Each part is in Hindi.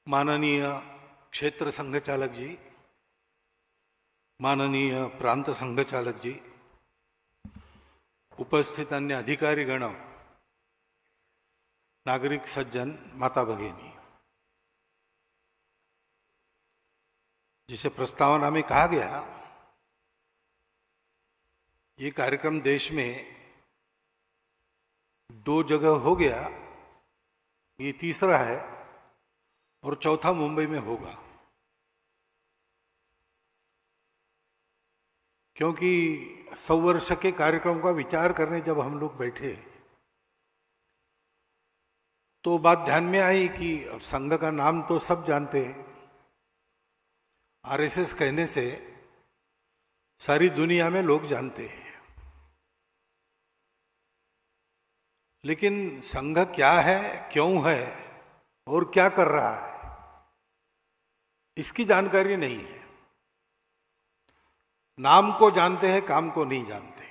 माननीय क्षेत्र संघचालक जी, माननीय प्रांत संघचालक जी, उपस्थित अन्य अधिकारीगण, नागरिक सज्जन, माता भगिनी, जिसे प्रस्तावना में कहा गया, ये कार्यक्रम देश में 2 जगह हो गया, ये तीसरा है और चौथा मुंबई में होगा। क्योंकि 100 वर्ष के कार्यक्रम का विचार करने जब हम लोग बैठे तो बात ध्यान में आई कि अब संघ का नाम तो सब जानते हैं, आरएसएस कहने से सारी दुनिया में लोग जानते हैं, लेकिन संघ क्या है, क्यों है और क्या कर रहा है, इसकी जानकारी नहीं है। नाम को जानते हैं, काम को नहीं जानते।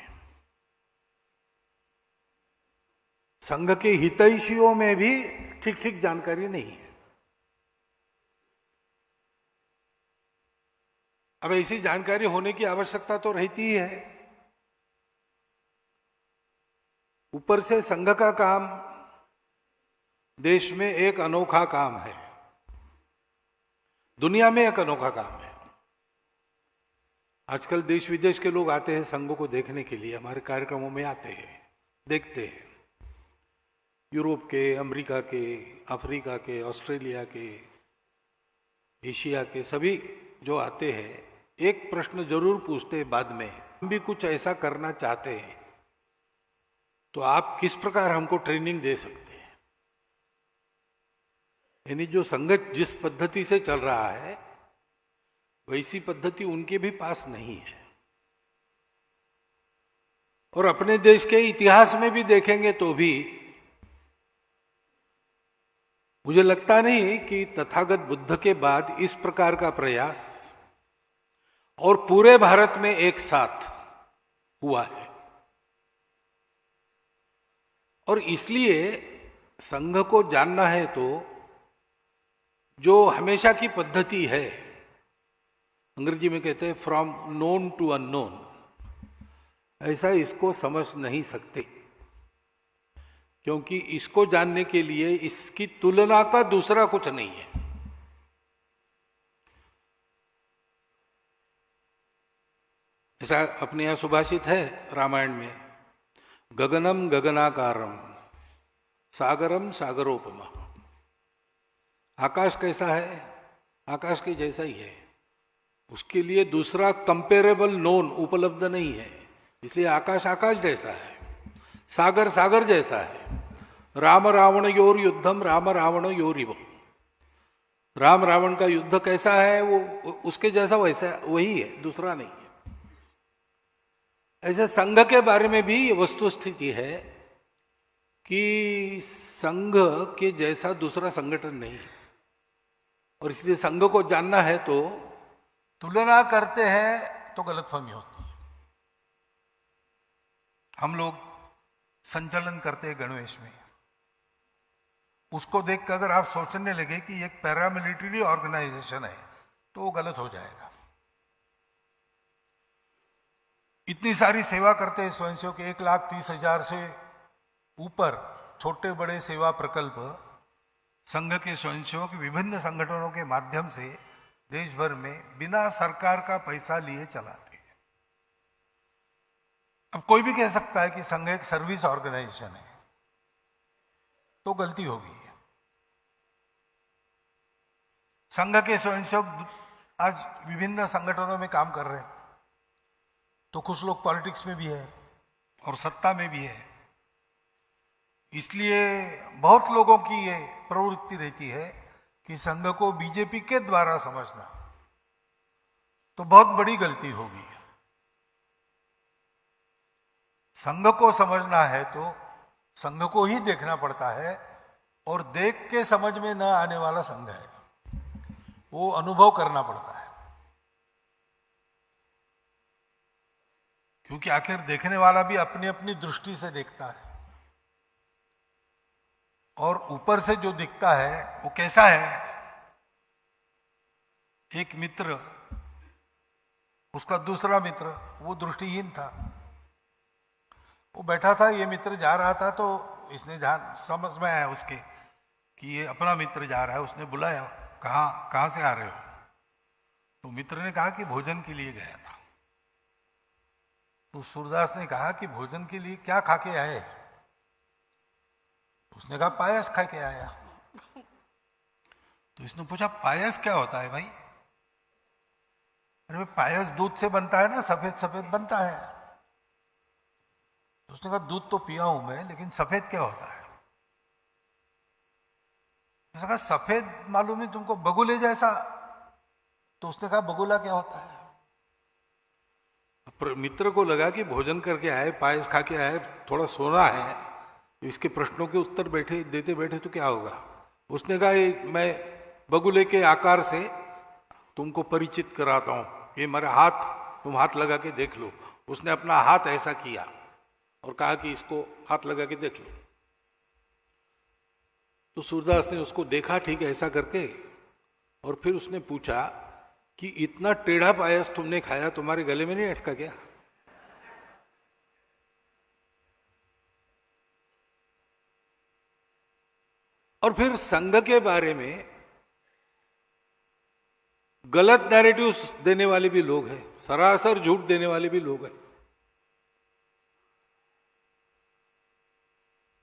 संघ के हितैषियों में भी ठीक ठीक जानकारी नहीं है। अब ऐसी जानकारी होने की आवश्यकता तो रहती ही है। ऊपर से संघ का काम देश में एक अनोखा काम है, दुनिया में एक अनोखा काम है। आजकल देश विदेश के लोग आते हैं संघ को देखने के लिए, हमारे कार्यक्रमों में आते हैं, देखते हैं। यूरोप के, अमेरिका के, अफ्रीका के, ऑस्ट्रेलिया के, एशिया के सभी जो आते हैं, एक प्रश्न जरूर पूछते हैं बाद में, हम भी कुछ ऐसा करना चाहते हैं तो आप किस प्रकार हमको ट्रेनिंग दे सकते हैं। यानी जो संघ जिस पद्धति से चल रहा है वैसी पद्धति उनके भी पास नहीं है। और अपने देश के इतिहास में भी देखेंगे तो भी मुझे लगता नहीं कि तथागत बुद्ध के बाद इस प्रकार का प्रयास और पूरे भारत में एक साथ हुआ है। और इसलिए संघ को जानना है तो जो हमेशा की पद्धति है, अंग्रेजी में कहते हैं फ्रॉम नोन टू अननोन, ऐसा इसको समझ नहीं सकते, क्योंकि इसको जानने के लिए इसकी तुलना का दूसरा कुछ नहीं है। ऐसा अपने यहां सुभाषित है रामायण में, गगनम गगनाकारम सागरम सागरोपमा। आकाश कैसा है, आकाश के जैसा ही है, उसके लिए दूसरा कंपेरेबल नोन उपलब्ध नहीं है, इसलिए आकाश आकाश जैसा है, सागर सागर जैसा है। राम रावण योर युद्धम राम रावण योरिव, राम रावण का युद्ध कैसा है वो उसके जैसा वैसा वही है, दूसरा नहीं है। ऐसे संघ के बारे में भी ये वस्तु स्थिति है कि संघ के जैसा दूसरा संगठन नहीं है। और इसलिए संघ को जानना है तो तुलना करते हैं तो गलतफहमी होती है। हम लोग संचलन करते हैं गणवेश में, उसको देखकर अगर आप सोचने लगे कि एक पैरामिलिट्री ऑर्गेनाइजेशन है तो वो गलत हो जाएगा। इतनी सारी सेवा करते हैं स्वयंसेवक, 1,30,000 से ऊपर छोटे बड़े सेवा प्रकल्प संघ के स्वयंसेवक विभिन्न संगठनों के माध्यम से देश भर में बिना सरकार का पैसा लिए चलाते हैं। अब कोई भी कह सकता है कि संघ एक सर्विस ऑर्गेनाइजेशन है, तो गलती होगी। संघ के स्वयंसेवक आज विभिन्न संगठनों में काम कर रहे हैं, तो कुछ लोग पॉलिटिक्स में भी है और सत्ता में भी है, इसलिए बहुत लोगों की ये प्रवृत्ति रहती है कि संघ को बीजेपी के द्वारा समझना, तो बहुत बड़ी गलती होगी। संघ को समझना है तो संघ को ही देखना पड़ता है, और देख के समझ में न आने वाला संघ है, वो अनुभव करना पड़ता है। क्योंकि आखिर देखने वाला भी अपनी अपनी दृष्टि से देखता है, और ऊपर से जो दिखता है वो कैसा है एक मित्र, उसका दूसरा मित्र, वो दृष्टिहीन था, वो बैठा था, ये मित्र जा रहा था, तो इसने ध्यान समझ में आया उसके कि ये अपना मित्र जा रहा है। उसने बुलाया, कहाँ से आ रहे हो? तो मित्र ने कहा कि भोजन के लिए गया था। तो सूरदास ने कहा कि भोजन के लिए क्या खा के आए? उसने कहा पायस खा के आया। तो इसने पूछा पायस क्या होता है भाई? अरे पायस दूध से बनता है ना, सफेद सफेद बनता है। तो उसने कहा दूध तो पिया हूं मैं, लेकिन सफेद क्या होता है? उसने कहा सफेद मालूम नहीं तुमको, बगुले जैसा। तो उसने कहा बगुला क्या होता है? मित्र को लगा कि भोजन करके आए, पायस खा के आए, थोड़ा सोना है, इसके प्रश्नों के उत्तर देते बैठे तो क्या होगा। उसने कहा मैं बगुले के आकार से तुमको परिचित कराता हूं, ये मेरा हाथ, तुम हाथ लगा के देख लो। उसने अपना हाथ ऐसा किया और कहा कि इसको हाथ लगा के देख लो। तो सूरदास ने उसको देखा ठीक ऐसा करके, और फिर उसने पूछा कि इतना टेढ़ा पायस तुमने खाया, तुम्हारे गले में नहीं अटका क्या? और फिर संघ के बारे में गलत नैरेटिव्स देने वाले भी लोग हैं, सरासर झूठ देने वाले भी लोग हैं।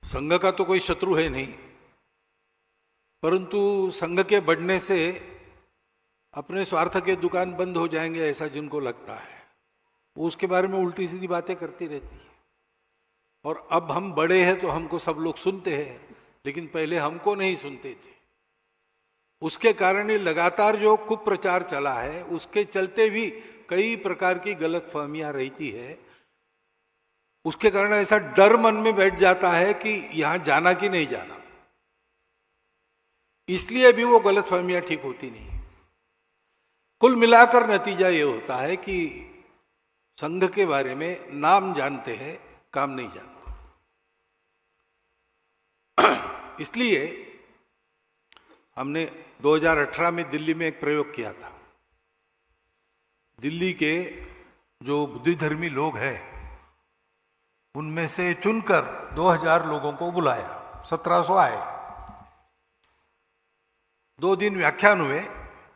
संघ का तो कोई शत्रु है नहीं, परंतु संघ के बढ़ने से अपने स्वार्थ के दुकान बंद हो जाएंगे ऐसा जिनको लगता है, वो उसके बारे में उल्टी सीधी बातें करती रहती है। और अब हम बड़े हैं तो हमको सब लोग सुनते हैं, लेकिन पहले हमको नहीं सुनते थे। उसके कारण ही लगातार जो कुप्रचार चला है, उसके चलते भी कई प्रकार की गलतफहमियां रहती है। उसके कारण ऐसा डर मन में बैठ जाता है कि यहां जाना कि नहीं जाना, इसलिए भी वो गलतफहमियां ठीक होती नहीं। कुल मिलाकर नतीजा ये होता है कि संघ के बारे में नाम जानते हैं, काम नहीं जानते। इसलिए हमने 2018 में दिल्ली में एक प्रयोग किया था। दिल्ली के जो बुद्धिधर्मी लोग हैं उनमें से चुनकर 2000 लोगों को बुलाया, 1700 आए। 2 दिन व्याख्यान हुए,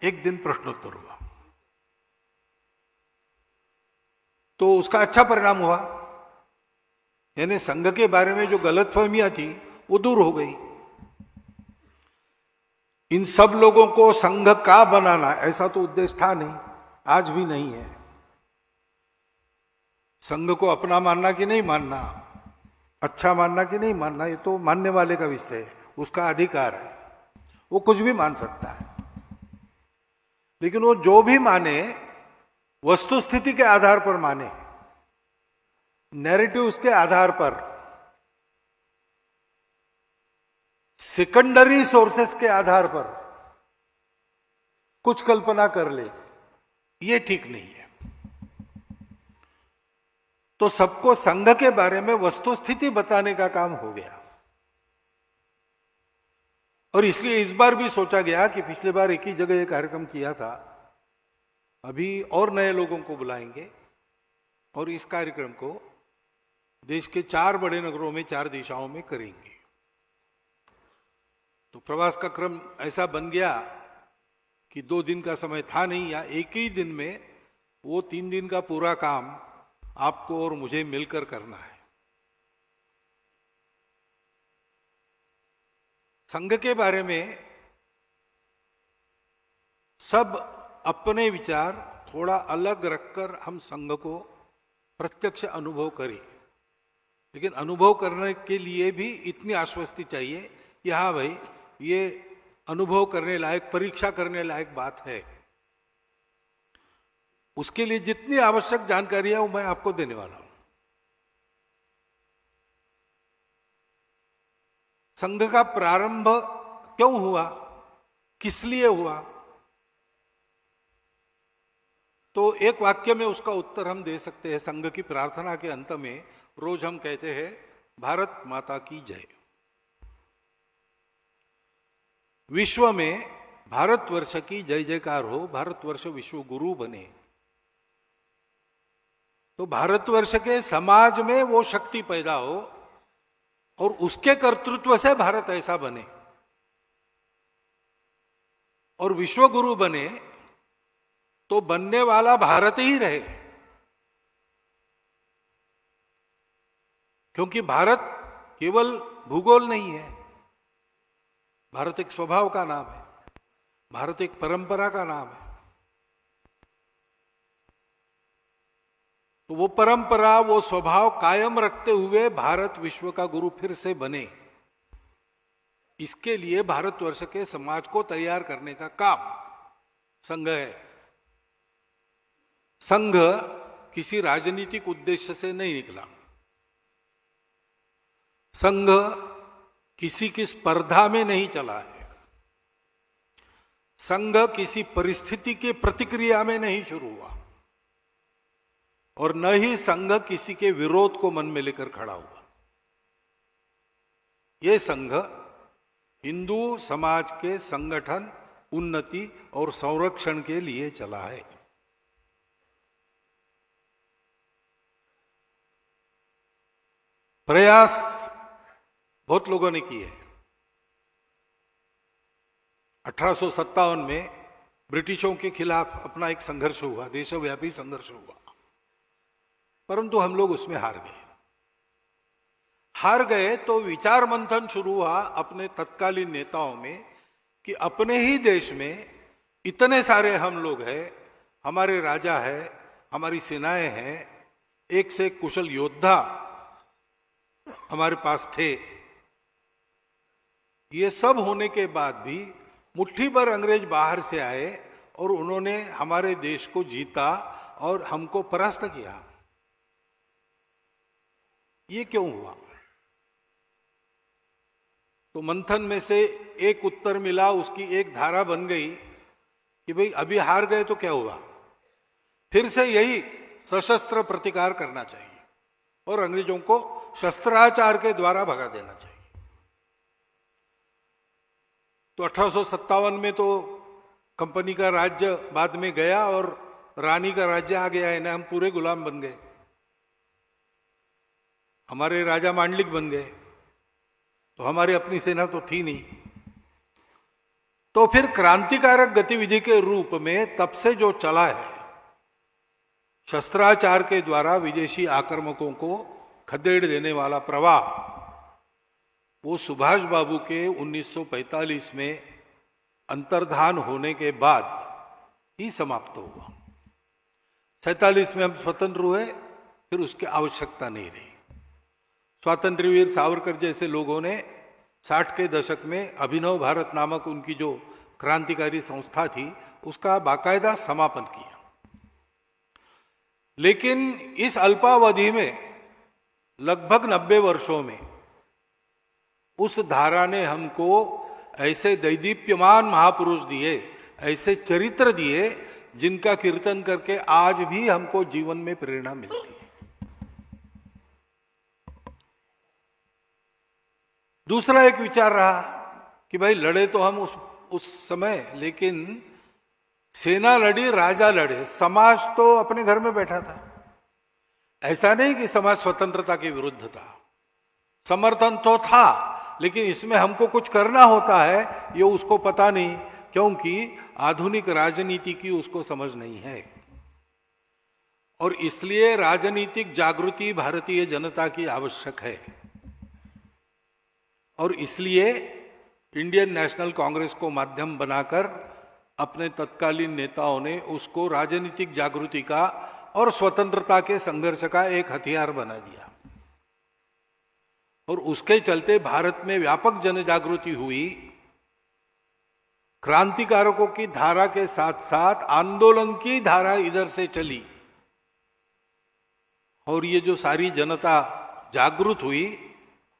1 दिन प्रश्नोत्तर हुआ। तो उसका अच्छा परिणाम हुआ, यानी संघ के बारे में जो गलतफहमियां थी वो दूर हो गई। इन सब लोगों को संघ का बनाना ऐसा तो उद्देश्य था नहीं, आज भी नहीं है। संघ को अपना मानना कि नहीं मानना, अच्छा मानना कि नहीं मानना, ये तो मानने वाले का विषय है, उसका अधिकार है, वो कुछ भी मान सकता है। लेकिन वो जो भी माने वस्तु स्थिति के आधार पर माने, नैरेटिव्स के आधार पर, सेकेंडरी सोर्सेस के आधार पर कुछ कल्पना कर ले, ये ठीक नहीं है। तो सबको संघ के बारे में वस्तुस्थिति बताने का काम हो गया। और इसलिए इस बार भी सोचा गया कि पिछले बार एक ही जगह ये कार्यक्रम किया था, अभी और नए लोगों को बुलाएंगे और इस कार्यक्रम को देश के 4 बड़े नगरों में 4 दिशाओं में करेंगे। तो प्रवास का क्रम ऐसा बन गया कि 2 दिन का समय था नहीं, या एक ही दिन में वो 3 दिन का पूरा काम आपको और मुझे मिलकर करना है। संघ के बारे में सब अपने विचार थोड़ा अलग रखकर हम संघ को प्रत्यक्ष अनुभव करें, लेकिन अनुभव करने के लिए भी इतनी आश्वस्ति चाहिए कि हाँ भाई ये अनुभव करने लायक, परीक्षा करने लायक बात है। उसके लिए जितनी आवश्यक जानकारी है वो मैं आपको देने वाला हूं। संघ का प्रारंभ क्यों हुआ, किस लिए हुआ, तो एक वाक्य में उसका उत्तर हम दे सकते हैं। संघ की प्रार्थना के अंत में रोज हम कहते हैं भारत माता की जय। विश्व में भारतवर्ष की जय जयकार हो, भारतवर्ष विश्व गुरु बने, तो भारतवर्ष के समाज में वो शक्ति पैदा हो और उसके कर्तृत्व से भारत ऐसा बने और विश्व गुरु बने, तो बनने वाला भारत ही रहे। क्योंकि भारत केवल भूगोल नहीं है, भारत एक स्वभाव का नाम है, भारत एक परंपरा का नाम है। तो वो परंपरा, वो स्वभाव कायम रखते हुए भारत विश्व का गुरु फिर से बने, इसके लिए भारतवर्ष के समाज को तैयार करने का काम संघ है। संघ किसी राजनीतिक उद्देश्य से नहीं निकला, संघ किसी की स्पर्धा में नहीं चला है, संघ किसी परिस्थिति की प्रतिक्रिया में नहीं शुरू हुआ और न ही संघ किसी के विरोध को मन में लेकर खड़ा हुआ। यह संघ हिंदू समाज के संगठन, उन्नति और संरक्षण के लिए चला है। प्रयास बहुत लोगों ने किए। 1857 में ब्रिटिशों के खिलाफ अपना एक संघर्ष हुआ, देशव्यापी संघर्ष हुआ, परंतु हम लोग उसमें हार गए। हार गए तो विचार मंथन शुरू हुआ अपने तत्कालीन नेताओं में कि अपने ही देश में इतने सारे हम लोग हैं, हमारे राजा है, हमारी सेनाएं हैं, एक से एक कुशल योद्धा हमारे पास थे। ये सब होने के बाद भी मुट्ठी भर अंग्रेज बाहर से आए और उन्होंने हमारे देश को जीता और हमको परास्त किया। ये क्यों हुआ? तो मंथन में से एक उत्तर मिला, उसकी एक धारा बन गई कि भाई अभी हार गए तो क्या हुआ, फिर से यही सशस्त्र प्रतिकार करना चाहिए और अंग्रेजों को शस्त्राचार के द्वारा भगा देना चाहिए। तो 1857 में तो कंपनी का राज्य बाद में गया और रानी का राज्य आ गया है ना, हम पूरे गुलाम बन गए, हमारे राजा मांडलिक बन गए, तो हमारी अपनी सेना तो थी नहीं। तो फिर क्रांतिकारक गतिविधि के रूप में तब से जो चला है, शस्त्राचार के द्वारा विदेशी आक्रमकों को खदेड़ देने वाला प्रवाह, वो सुभाष बाबू के 1945 में अंतर्धान होने के बाद ही समाप्त हुआ। 47 में हम स्वतंत्र हुए, फिर उसकी आवश्यकता नहीं रही। स्वातंत्र्य वीर सावरकर जैसे लोगों ने 60 के दशक में अभिनव भारत नामक उनकी जो क्रांतिकारी संस्था थी, उसका बाकायदा समापन किया। लेकिन इस अल्पावधि में लगभग 90 वर्षों में उस धारा ने हमको ऐसे दैदीप्यमान महापुरुष दिए, ऐसे चरित्र दिए, जिनका कीर्तन करके आज भी हमको जीवन में प्रेरणा मिलती है। दूसरा एक विचार रहा कि भाई लड़े तो हम उस समय, लेकिन सेना लड़ी, राजा लड़े, समाज तो अपने घर में बैठा था। ऐसा नहीं कि समाज स्वतंत्रता के विरुद्ध था, समर्थन तो था, लेकिन इसमें हमको कुछ करना होता है ये उसको पता नहीं, क्योंकि आधुनिक राजनीति की उसको समझ नहीं है। और इसलिए राजनीतिक जागृति भारतीय जनता की आवश्यक है। और इसलिए इंडियन नेशनल कांग्रेस को माध्यम बनाकर अपने तत्कालीन नेताओं ने उसको राजनीतिक जागृति का और स्वतंत्रता के संघर्ष का एक हथियार बना दिया। और उसके चलते भारत में व्यापक जन जागृति हुई। क्रांतिकारकों की धारा के साथ साथ आंदोलन की धारा इधर से चली और ये जो सारी जनता जागृत हुई,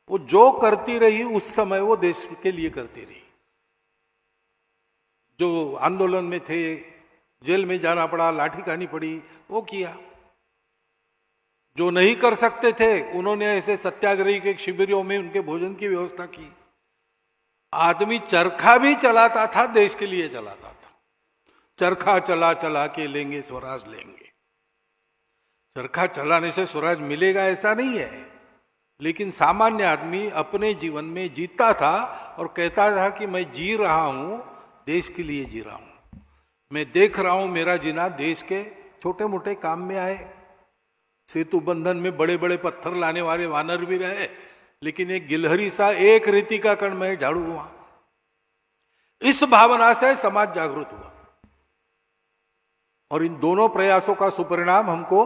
वो जो करती रही उस समय वो देश के लिए करती रही। जो आंदोलन में थे, जेल में जाना पड़ा, लाठी खानी पड़ी, वो किया। जो नहीं कर सकते थे उन्होंने ऐसे सत्याग्रही के शिविरों में उनके भोजन की व्यवस्था की। आदमी चरखा भी चलाता था, देश के लिए चलाता था। चरखा चला चला के लेंगे स्वराज लेंगे। चरखा चलाने से स्वराज मिलेगा ऐसा नहीं है, लेकिन सामान्य आदमी अपने जीवन में जीता था और कहता था कि मैं जी रहा हूं, देश के लिए जी रहा हूं। मैं देख रहा हूं मेरा जीना देश के छोटे मोटे काम में आए। सेतु बंधन में बड़े बड़े पत्थर लाने वाले वानर भी रहे, लेकिन एक गिलहरी सा एक रेती का कण में झाड़ू हुआ। इस भावना से समाज जागृत हुआ और इन दोनों प्रयासों का सुपरिणाम हमको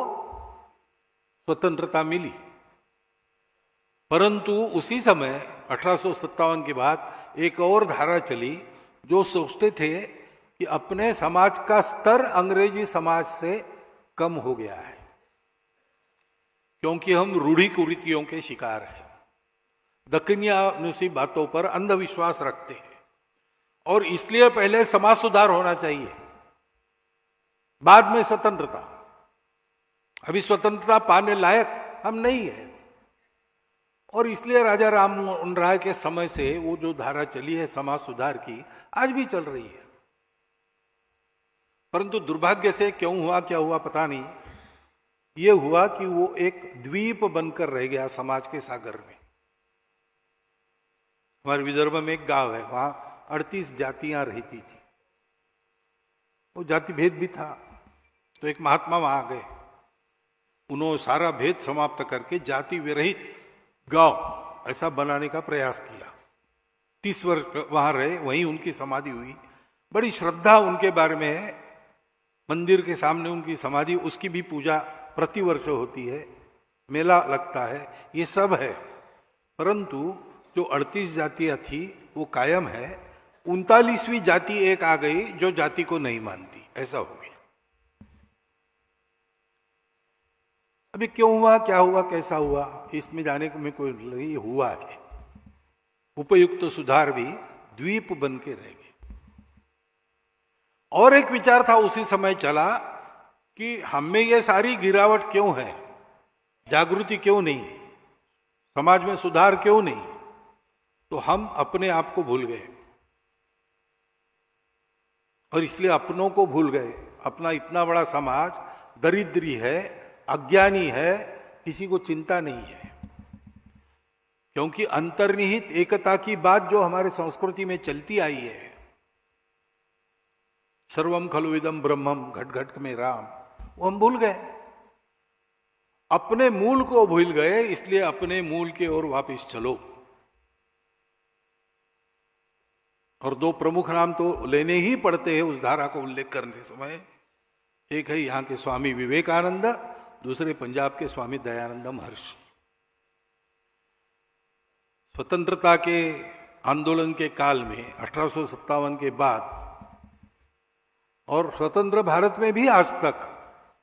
स्वतंत्रता मिली। परंतु उसी समय 1857 के बाद एक और धारा चली जो सोचते थे कि अपने समाज का स्तर अंग्रेजी समाज से कम हो गया है, क्योंकि हम रूढ़ी कुरीतियों के शिकार हैं, दक्कनियानुसी बातों पर अंधविश्वास रखते हैं, और इसलिए पहले समाज सुधार होना चाहिए, बाद में स्वतंत्रता। अभी स्वतंत्रता पाने लायक हम नहीं है, और इसलिए राजा राम मोहन राय के समय से वो जो धारा चली है समाज सुधार की, आज भी चल रही है। परंतु दुर्भाग्य से क्यों हुआ, क्या हुआ पता नहीं, ये हुआ कि वो एक द्वीप बनकर रह गया समाज के सागर में। हमारे विदर्भ में एक गांव है, वहां 38 जातियां रहती थी। वो जाति भेद भी था, तो एक महात्मा वहां गए, उन्होंने सारा भेद समाप्त करके जाति विरहित गांव ऐसा बनाने का प्रयास किया। 30 वर्ष वहां रहे, वहीं उनकी समाधि हुई। बड़ी श्रद्धा उनके बारे में है, मंदिर के सामने उनकी समाधि, उसकी भी पूजा प्रतिवर्ष होती है, मेला लगता है, ये सब है। परंतु जो 38 जातियां थी वो कायम है। 39वीं जाति एक आ गई जो जाति को नहीं मानती, ऐसा हो गया। अभी क्यों हुआ, क्या हुआ, कैसा हुआ, इसमें जाने को में कोई नहीं, हुआ है। उपयुक्त सुधार भी द्वीप बन के रह गए। और एक विचार था उसी समय चला कि हमें ये सारी गिरावट क्यों है, जागृति क्यों नहीं, समाज में सुधार क्यों नहीं, तो हम अपने आप को भूल गए और इसलिए अपनों को भूल गए। अपना इतना बड़ा समाज दरिद्री है, अज्ञानी है, किसी को चिंता नहीं है, क्योंकि अंतर्निहित एकता की बात जो हमारे संस्कृति में चलती आई है, सर्वम खलु इदम ब्रह्मम, घट घट में राम, वो हम भूल गए। अपने मूल को भूल गए, इसलिए अपने मूल के ओर वापस चलो। और दो प्रमुख नाम तो लेने ही पड़ते हैं उस धारा को उल्लेख करने समय। एक है यहां के स्वामी विवेकानंद, दूसरे पंजाब के स्वामी दयानंद महर्षि। स्वतंत्रता के आंदोलन के काल में 1857 के बाद और स्वतंत्र भारत में भी आज तक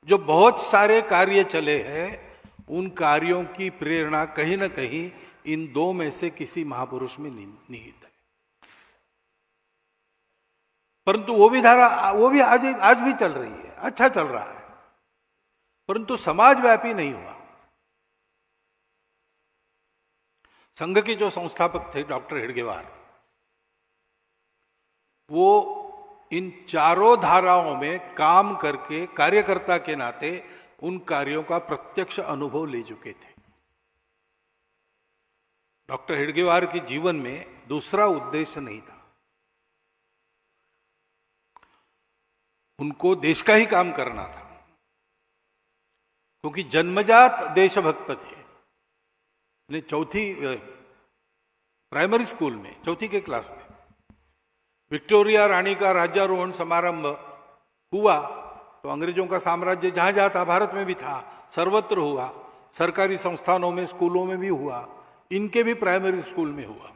जो बहुत सारे कार्य चले हैं, उन कार्यों की प्रेरणा कहीं ना कहीं इन दो में से किसी महापुरुष में निहित है। परंतु वो भी धारा, वो भी आज भी चल रही है, अच्छा चल रहा है, परंतु समाजव्यापी नहीं हुआ। संघ के जो संस्थापक थे डॉक्टर हेडगेवार, वो इन चारों धाराओं में काम करके कार्यकर्ता के नाते उन कार्यों का प्रत्यक्ष अनुभव ले चुके थे। डॉक्टर हेडगेवार के जीवन में दूसरा उद्देश्य नहीं था, उनको देश का ही काम करना था, क्योंकि जन्मजात देशभक्त थे। चौथी प्राइमरी स्कूल में, चौथी के क्लास में विक्टोरिया रानी का राज्यारोहण समारंभ हुआ, तो अंग्रेजों का साम्राज्य जहां जहां था, भारत में भी था, सर्वत्र हुआ, सरकारी संस्थानों में, स्कूलों में भी हुआ, इनके भी प्राइमरी स्कूल में हुआ।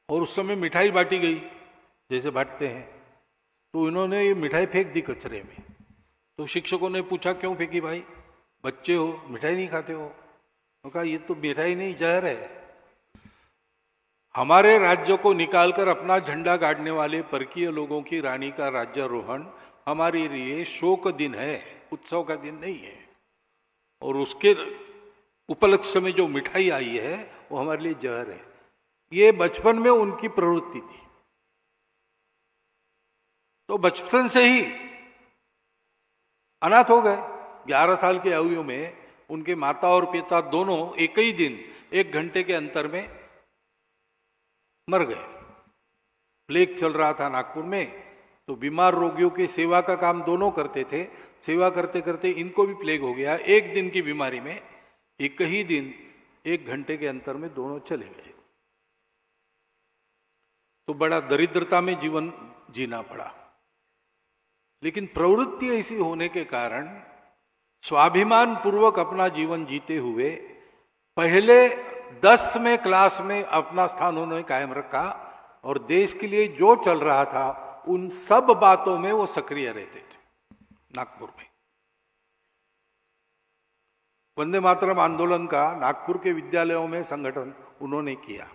और उस समय मिठाई बांटी गई जैसे बांटते हैं, तो इन्होंने ये मिठाई फेंक दी कचरे में। तो शिक्षकों ने पूछा क्यों फेंकी भाई, बच्चे हो, मिठाई नहीं खाते हो? तो कहा ये तो मिठाई नहीं, जहर है। हमारे राज्य को निकालकर अपना झंडा गाड़ने वाले परकीय लोगों की रानी का राज्यारोहण हमारे लिए शोक दिन है, उत्सव का दिन नहीं है। और उसके उपलक्ष्य में जो मिठाई आई है वो हमारे लिए जहर है। ये बचपन में उनकी प्रवृत्ति थी। तो बचपन से ही अनाथ हो गए। 11 साल की आयु में उनके माता और पिता दोनों एक ही दिन 1 घंटे के अंतर में मर गए। प्लेग चल रहा था नागपुर में, तो बीमार रोगियों की सेवा का काम दोनों करते थे। सेवा करते करते इनको भी प्लेग हो गया। 1 दिन की बीमारी में एक ही दिन 1 घंटे के अंतर में दोनों चले गए। तो बड़ा दरिद्रता में जीवन जीना पड़ा। लेकिन प्रवृत्ति ऐसी होने के कारण स्वाभिमान पूर्वक अपना जीवन जीते हुए पहले 10वें क्लास में अपना स्थान उन्होंने कायम रखा और देश के लिए जो चल रहा था उन सब बातों में वो सक्रिय रहते थे। नागपुर में वंदे मातरम आंदोलन का नागपुर के विद्यालयों में संगठन उन्होंने किया।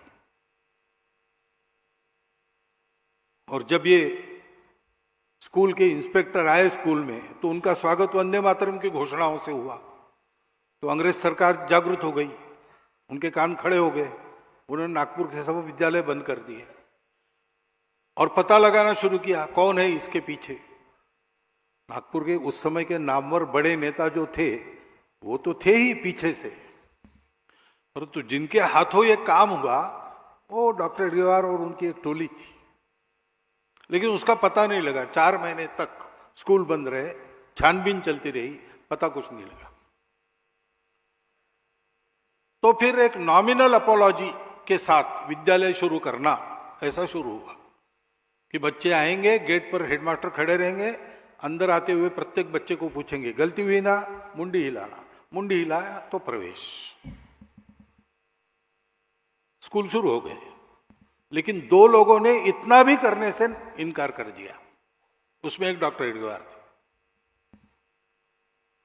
और जब ये स्कूल के इंस्पेक्टर आए स्कूल में, तो उनका स्वागत वंदे मातरम की घोषणाओं से हुआ। तो अंग्रेज सरकार जागृत हो गई, उनके कान खड़े हो गए। उन्होंने नागपुर के सब विद्यालय बंद कर दिए और पता लगाना शुरू किया कौन है इसके पीछे। नागपुर के उस समय के नामवर बड़े नेता जो थे वो तो थे ही पीछे से, परंतु जिनके हाथों ये काम हुआ वो डॉक्टर हेडगेवार और उनकी एक टोली थी। लेकिन उसका पता नहीं लगा। 4 महीने तक स्कूल बंद रहे, छानबीन चलती रही, पता कुछ नहीं लगा। तो फिर एक नॉमिनल अपॉलॉजी के साथ विद्यालय शुरू करना ऐसा शुरू हुआ कि बच्चे आएंगे, गेट पर हेडमास्टर खड़े रहेंगे, अंदर आते हुए प्रत्येक बच्चे को पूछेंगे गलती हुई ना, मुंडी हिलाना, मुंडी हिलाया तो प्रवेश। स्कूल शुरू हो गए। लेकिन 2 लोगों ने इतना भी करने से इनकार कर दिया। उसमें एक डॉक्टर हेडगेवार थे।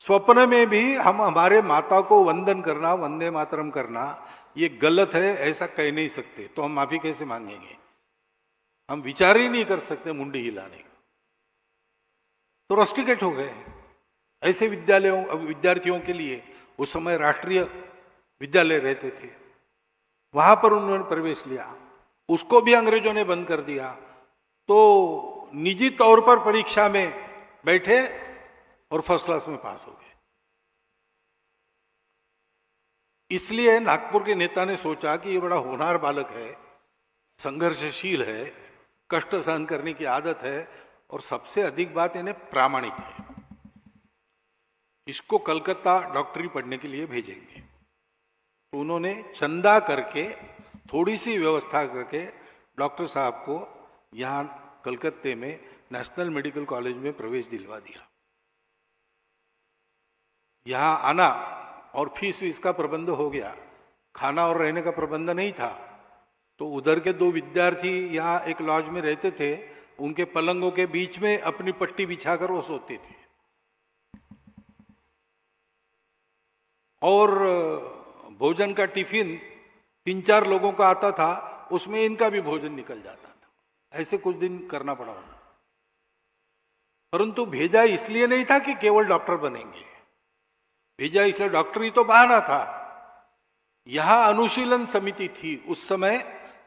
स्वप्न में भी हम हमारे माता को वंदन करना, वंदे मातरम करना ये गलत है ऐसा कह नहीं सकते, तो हम माफी कैसे मांगेंगे? हम विचार ही नहीं कर सकते मुंडी हिलाने का। तो रस्टिकेट हो गए। ऐसे विद्यार्थियों के लिए उस समय राष्ट्रीय विद्यालय रहते थे, वहां पर उन्होंने प्रवेश लिया। उसको भी अंग्रेजों ने बंद कर दिया। तो निजी तौर पर परीक्षा में बैठे और फर्स्ट क्लास में पास हो गए। इसलिए नागपुर के नेता ने सोचा कि ये बड़ा होनहार बालक है, संघर्षशील है, कष्ट सहन करने की आदत है और सबसे अधिक बात इन्हें प्रामाणिक है, इसको कलकत्ता डॉक्टरी पढ़ने के लिए भेजेंगे। तो उन्होंने चंदा करके, थोड़ी सी व्यवस्था करके डॉक्टर साहब को यहाँ कलकत्ते में नेशनल मेडिकल कॉलेज में प्रवेश दिलवा दिया। यहाँ आना और फीस का प्रबंध हो गया, खाना और रहने का प्रबंध नहीं था। तो उधर के 2 विद्यार्थी यहाँ एक लॉज में रहते थे, उनके पलंगों के बीच में अपनी पट्टी बिछाकर वो सोते थे। और भोजन का टिफिन 3-4 लोगों का आता था, उसमें इनका भी भोजन निकल जाता था। ऐसे कुछ दिन करना पड़ा उन्हें। परंतु भेजा इसलिए नहीं था कि केवल डॉक्टर बनेंगे, भेजा इसलिए डॉक्टरी तो बहाना था। यहां अनुशीलन समिति थी। उस समय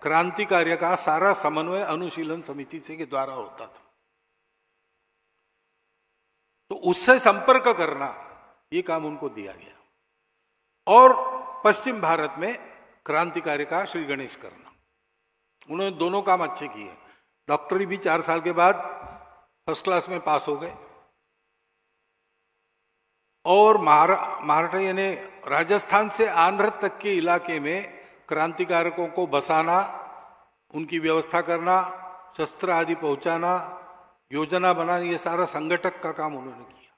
क्रांति कार्य का सारा समन्वय अनुशीलन समिति से के द्वारा होता था। तो उससे संपर्क करना ये काम उनको दिया गया। और पश्चिम भारत में क्रांति कार्य का श्री गणेश करना। उन्होंने दोनों काम अच्छे किए। डॉक्टरी भी 4 साल के बाद फर्स्ट क्लास में पास हो गए। और महाराष्ट्र यानी राजस्थान से आंध्र तक के इलाके में क्रांतिकारकों को बसाना, उनकी व्यवस्था करना, शस्त्र आदि पहुंचाना, योजना बनाना, ये सारा संगठक का काम उन्होंने किया।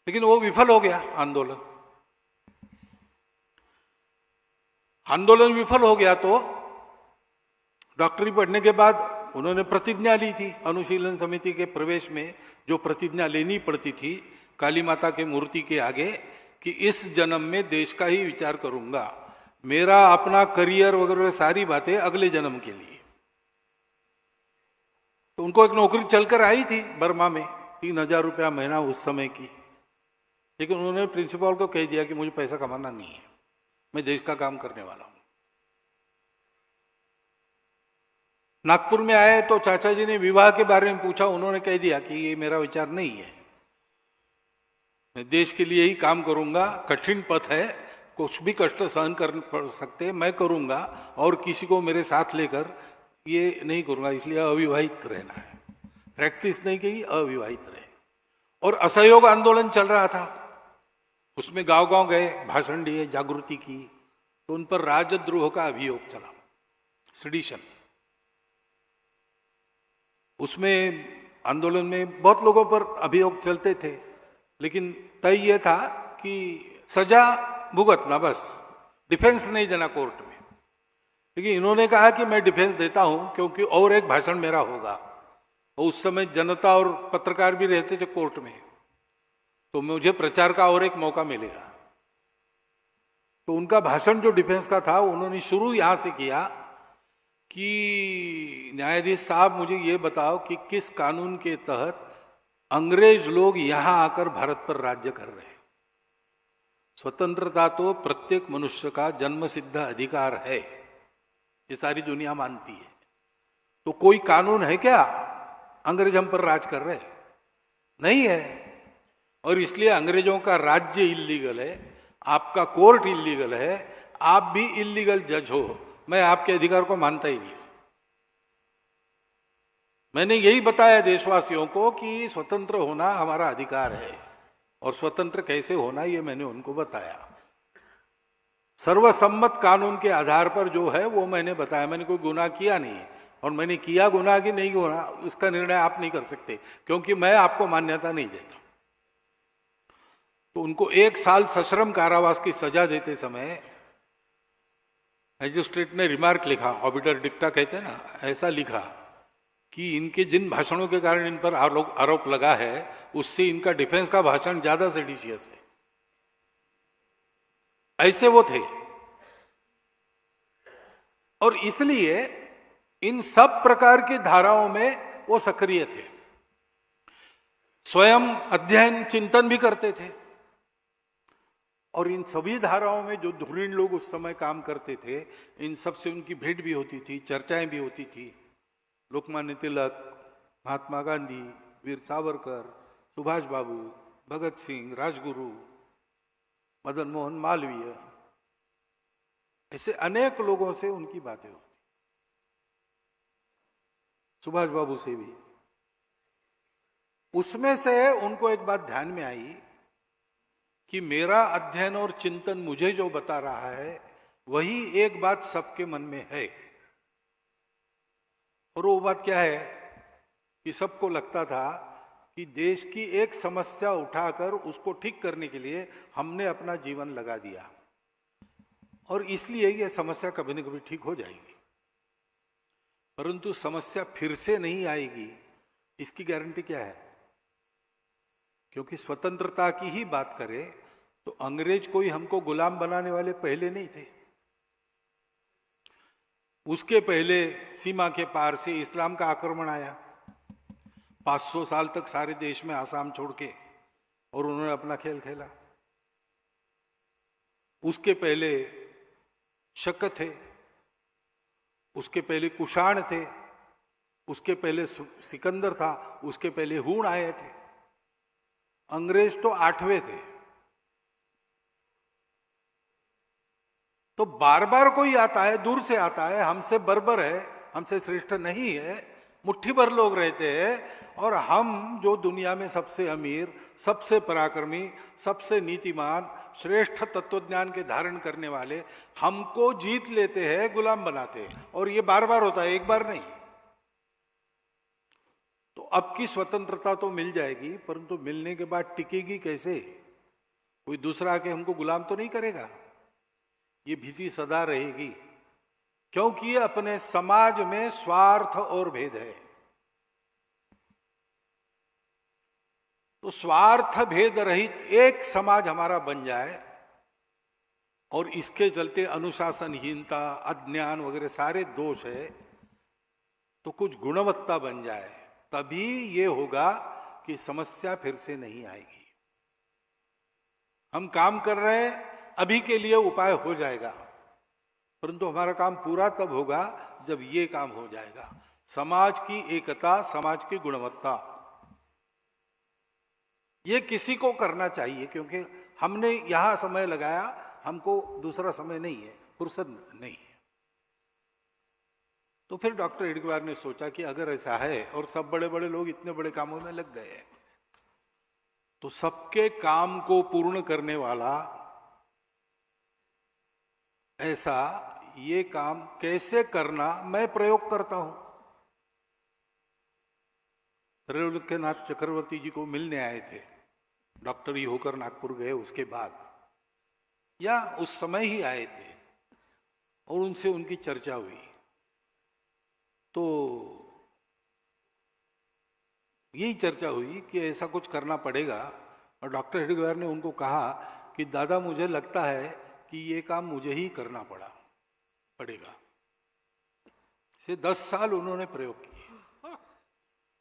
लेकिन वो विफल हो गया आंदोलन। आंदोलन विफल हो गया तो डॉक्टरी पढ़ने के बाद उन्होंने प्रतिज्ञा ली थी अनुशीलन समिति के प्रवेश में। जो प्रतिज्ञा लेनी पड़ती थी काली माता के मूर्ति के आगे कि इस जन्म में देश का ही विचार करूंगा, मेरा अपना करियर वगैरह सारी बातें अगले जन्म के लिए। तो उनको एक नौकरी चलकर आई थी बर्मा में, 3000 रुपया महीना उस समय की। लेकिन उन्होंने प्रिंसिपल को कह दिया कि मुझे पैसा कमाना नहीं है, मैं देश का काम करने वाला हूं। नागपुर में आए तो चाचा जी ने विवाह के बारे में पूछा, उन्होंने कह दिया कि ये मेरा विचार नहीं है, मैं देश के लिए ही काम करूंगा, कठिन पथ है, कुछ भी कष्ट सहन कर पड़ सकते, मैं करूंगा और किसी को मेरे साथ लेकर ये नहीं करूंगा, इसलिए अविवाहित रहना है। प्रैक्टिस नहीं की, अविवाहित रहे। और असहयोग आंदोलन चल रहा था, उसमें गांव गांव गए, भाषण दिए, जागृति की, तो उन पर राजद्रोह का अभियोग चला, सेडिशन। उसमें आंदोलन में बहुत लोगों पर अभियोग चलते थे, लेकिन तय यह था कि सजा भुगतना, बस डिफेंस नहीं देना कोर्ट में। लेकिन इन्होंने कहा कि मैं डिफेंस देता हूं क्योंकि और एक भाषण मेरा होगा, और उस समय जनता और पत्रकार भी रहते थे कोर्ट में, तो मुझे प्रचार का और एक मौका मिलेगा। तो उनका भाषण जो डिफेंस का था, उन्होंने शुरू यहां से किया कि न्यायाधीश साहब मुझे ये बताओ कि किस कानून के तहत अंग्रेज लोग यहां आकर भारत पर राज्य कर रहे हैं। स्वतंत्रता तो प्रत्येक मनुष्य का जन्मसिद्ध अधिकार है, ये सारी दुनिया मानती है। तो कोई कानून है क्या अंग्रेज हम पर राज कर रहे? नहीं है। और इसलिए अंग्रेजों का राज्य इल्लीगल है, आपका कोर्ट इल्लीगल है, आप भी इल्लीगल जज हो, मैं आपके अधिकार को मानता ही नहीं। मैंने यही बताया देशवासियों को कि स्वतंत्र होना हमारा अधिकार है, और स्वतंत्र कैसे होना ये मैंने उनको बताया। सर्वसम्मत कानून के आधार पर जो है वो मैंने बताया। मैंने कोई गुनाह किया नहीं, और मैंने किया गुनाह कि नहीं गुनाह इसका निर्णय आप नहीं कर सकते, क्योंकि मैं आपको मान्यता नहीं देता। तो उनको 1 साल सश्रम कारावास की सजा देते समय मैजिस्ट्रेट ने रिमार्क लिखा, ऑबिटर डिक्टा कहते हैं ना, ऐसा लिखा कि इनके जिन भाषणों के कारण इन पर आरोप लगा है, उससे इनका डिफेंस का भाषण ज्यादा सेडिशियस है। ऐसे वो थे, और इसलिए इन सब प्रकार की धाराओं में वो सक्रिय थे। स्वयं अध्ययन चिंतन भी करते थे, और इन सभी धाराओं में जो धुरीण लोग उस समय काम करते थे, इन सब से उनकी भेंट भी होती थी, चर्चाएं भी होती थी। लोकमान्य तिलक, महात्मा गांधी, वीर सावरकर, सुभाष बाबू, भगत सिंह, राजगुरु, मदन मोहन मालवीय, ऐसे अनेक लोगों से उनकी बातें होती, सुभाष बाबू से भी। उसमें से उनको एक बात ध्यान में आई कि मेरा अध्ययन और चिंतन मुझे जो बता रहा है, वही एक बात सबके मन में है। और वो बात क्या है कि सबको लगता था कि देश की एक समस्या उठाकर उसको ठीक करने के लिए हमने अपना जीवन लगा दिया, और इसलिए ये समस्या कभी न कभी ठीक हो जाएगी। परंतु समस्या फिर से नहीं आएगी, इसकी गारंटी क्या है? क्योंकि स्वतंत्रता की ही बात करें तो अंग्रेज कोई हमको गुलाम बनाने वाले पहले नहीं थे। उसके पहले सीमा के पार से इस्लाम का आक्रमण आया, 500 साल तक सारे देश में आसाम छोड़ के, और उन्होंने अपना खेल खेला। उसके पहले शक थे, उसके पहले कुषाण थे, उसके पहले सिकंदर था, उसके पहले हूण आए थे। अंग्रेज तो 8वें थे। तो बार बार कोई आता है, दूर से आता है, हमसे बर्बर है, हमसे श्रेष्ठ नहीं है, मुट्ठी भर लोग रहते हैं, और हम जो दुनिया में सबसे अमीर, सबसे पराक्रमी, सबसे नीतिमान, श्रेष्ठ तत्वज्ञान के धारण करने वाले, हमको जीत लेते हैं, गुलाम बनाते हैं। और ये बार बार होता है, एक बार नहीं। तो अब की स्वतंत्रता तो मिल जाएगी, परंतु मिलने के बाद टिकेगी कैसे? कोई दूसरा आके हमको गुलाम तो नहीं करेगा। ये भीति सदा रहेगी, क्योंकि अपने समाज में स्वार्थ और भेद है। तो स्वार्थ भेद रहित एक समाज हमारा बन जाए, और इसके चलते अनुशासनहीनता, अज्ञान वगैरह सारे दोष है, तो कुछ गुणवत्ता बन जाए, तभी ये होगा कि समस्या फिर से नहीं आएगी। हम काम कर रहे हैं, अभी के लिए उपाय हो जाएगा, परंतु हमारा काम पूरा तब होगा जब ये काम हो जाएगा। समाज की एकता, समाज की गुणवत्ता, ये किसी को करना चाहिए, क्योंकि हमने यहां समय लगाया, हमको दूसरा समय नहीं है, फुर्सत नहीं है। तो फिर डॉक्टर हेडगेवार ने सोचा कि अगर ऐसा है और सब बड़े बड़े लोग इतने बड़े कामों में लग गए हैं, तो सबके काम को पूर्ण करने वाला ऐसा ये काम कैसे करना, मैं प्रयोग करता हूं। त्रैलोक्यनाथ चक्रवर्ती जी को मिलने आए थे, डॉक्टर ही होकर नागपुर गए उसके बाद, या उस समय ही आए थे, और उनसे उनकी चर्चा हुई। तो यही चर्चा हुई कि ऐसा कुछ करना पड़ेगा, और डॉक्टर हेडगेवार ने उनको कहा कि दादा मुझे लगता है कि ये काम मुझे ही करना पड़ेगा। से 10 साल उन्होंने प्रयोग किए,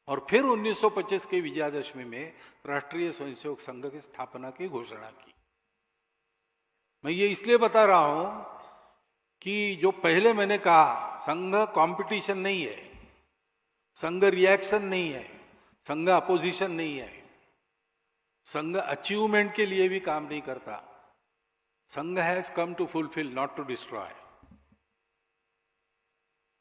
और फिर 1925 के विजयादशमी में राष्ट्रीय स्वयंसेवक संघ की स्थापना की घोषणा की। मैं ये इसलिए बता रहा हूं कि जो पहले मैंने कहा, संघ कंपटीशन नहीं है, संघ रिएक्शन नहीं है, संघ अपोजिशन नहीं है, संघ अचीवमेंट के लिए भी काम नहीं करता। Sangh has come to fulfil, not to destroy.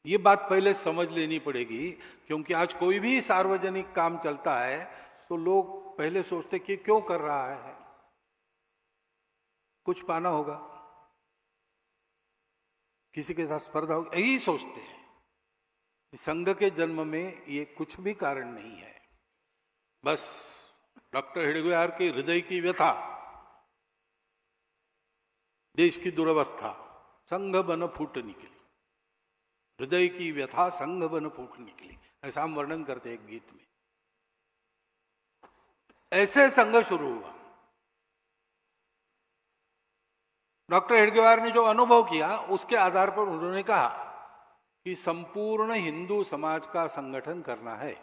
ये बात पहले समझ लेनी पड़ेगी, क्योंकि आज कोई भी सार्वजनिक काम चलता है तो लोग पहले सोचते कि क्यों कर रहा है, कुछ पाना होगा, किसी के साथ स्पर्धा होगी, यही सोचते हैं। संघ के जन्म में ये कुछ भी कारण नहीं है, बस डॉक्टर हेडगेवार के हृदय की व्यथा, देश की दुर्वस्था, संघ बन फूट निकली, हृदय की व्यथा संघ बन फूट निकली, ऐसा हम वर्णन करते हैं एक गीत में। ऐसे संघ शुरू हुआ। डॉक्टर हेडगेवार ने जो अनुभव किया उसके आधार पर उन्होंने कहा कि संपूर्ण हिंदू समाज का संगठन करना है,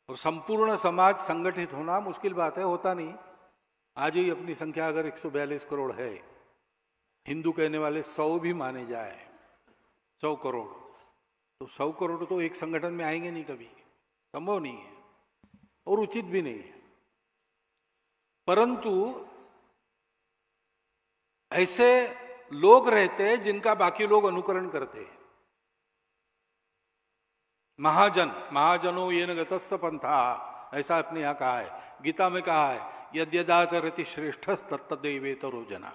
और संपूर्ण समाज संगठित होना मुश्किल बात है, होता नहीं। आज ही अपनी संख्या अगर 142 करोड़ है, हिंदू कहने वाले 100 भी माने जाए, 100 करोड़, तो 100 करोड़ तो एक संगठन में आएंगे नहीं, कभी संभव नहीं है और उचित भी नहीं है। परंतु ऐसे लोग रहते हैं जिनका बाकी लोग अनुकरण करते हैं। महाजनों येन गतस्स पंथा, ऐसा अपने यहां कहा है, गीता में कहा है, यद्यदाचरति श्रेष्ठ तत्तदेवेतरो जना।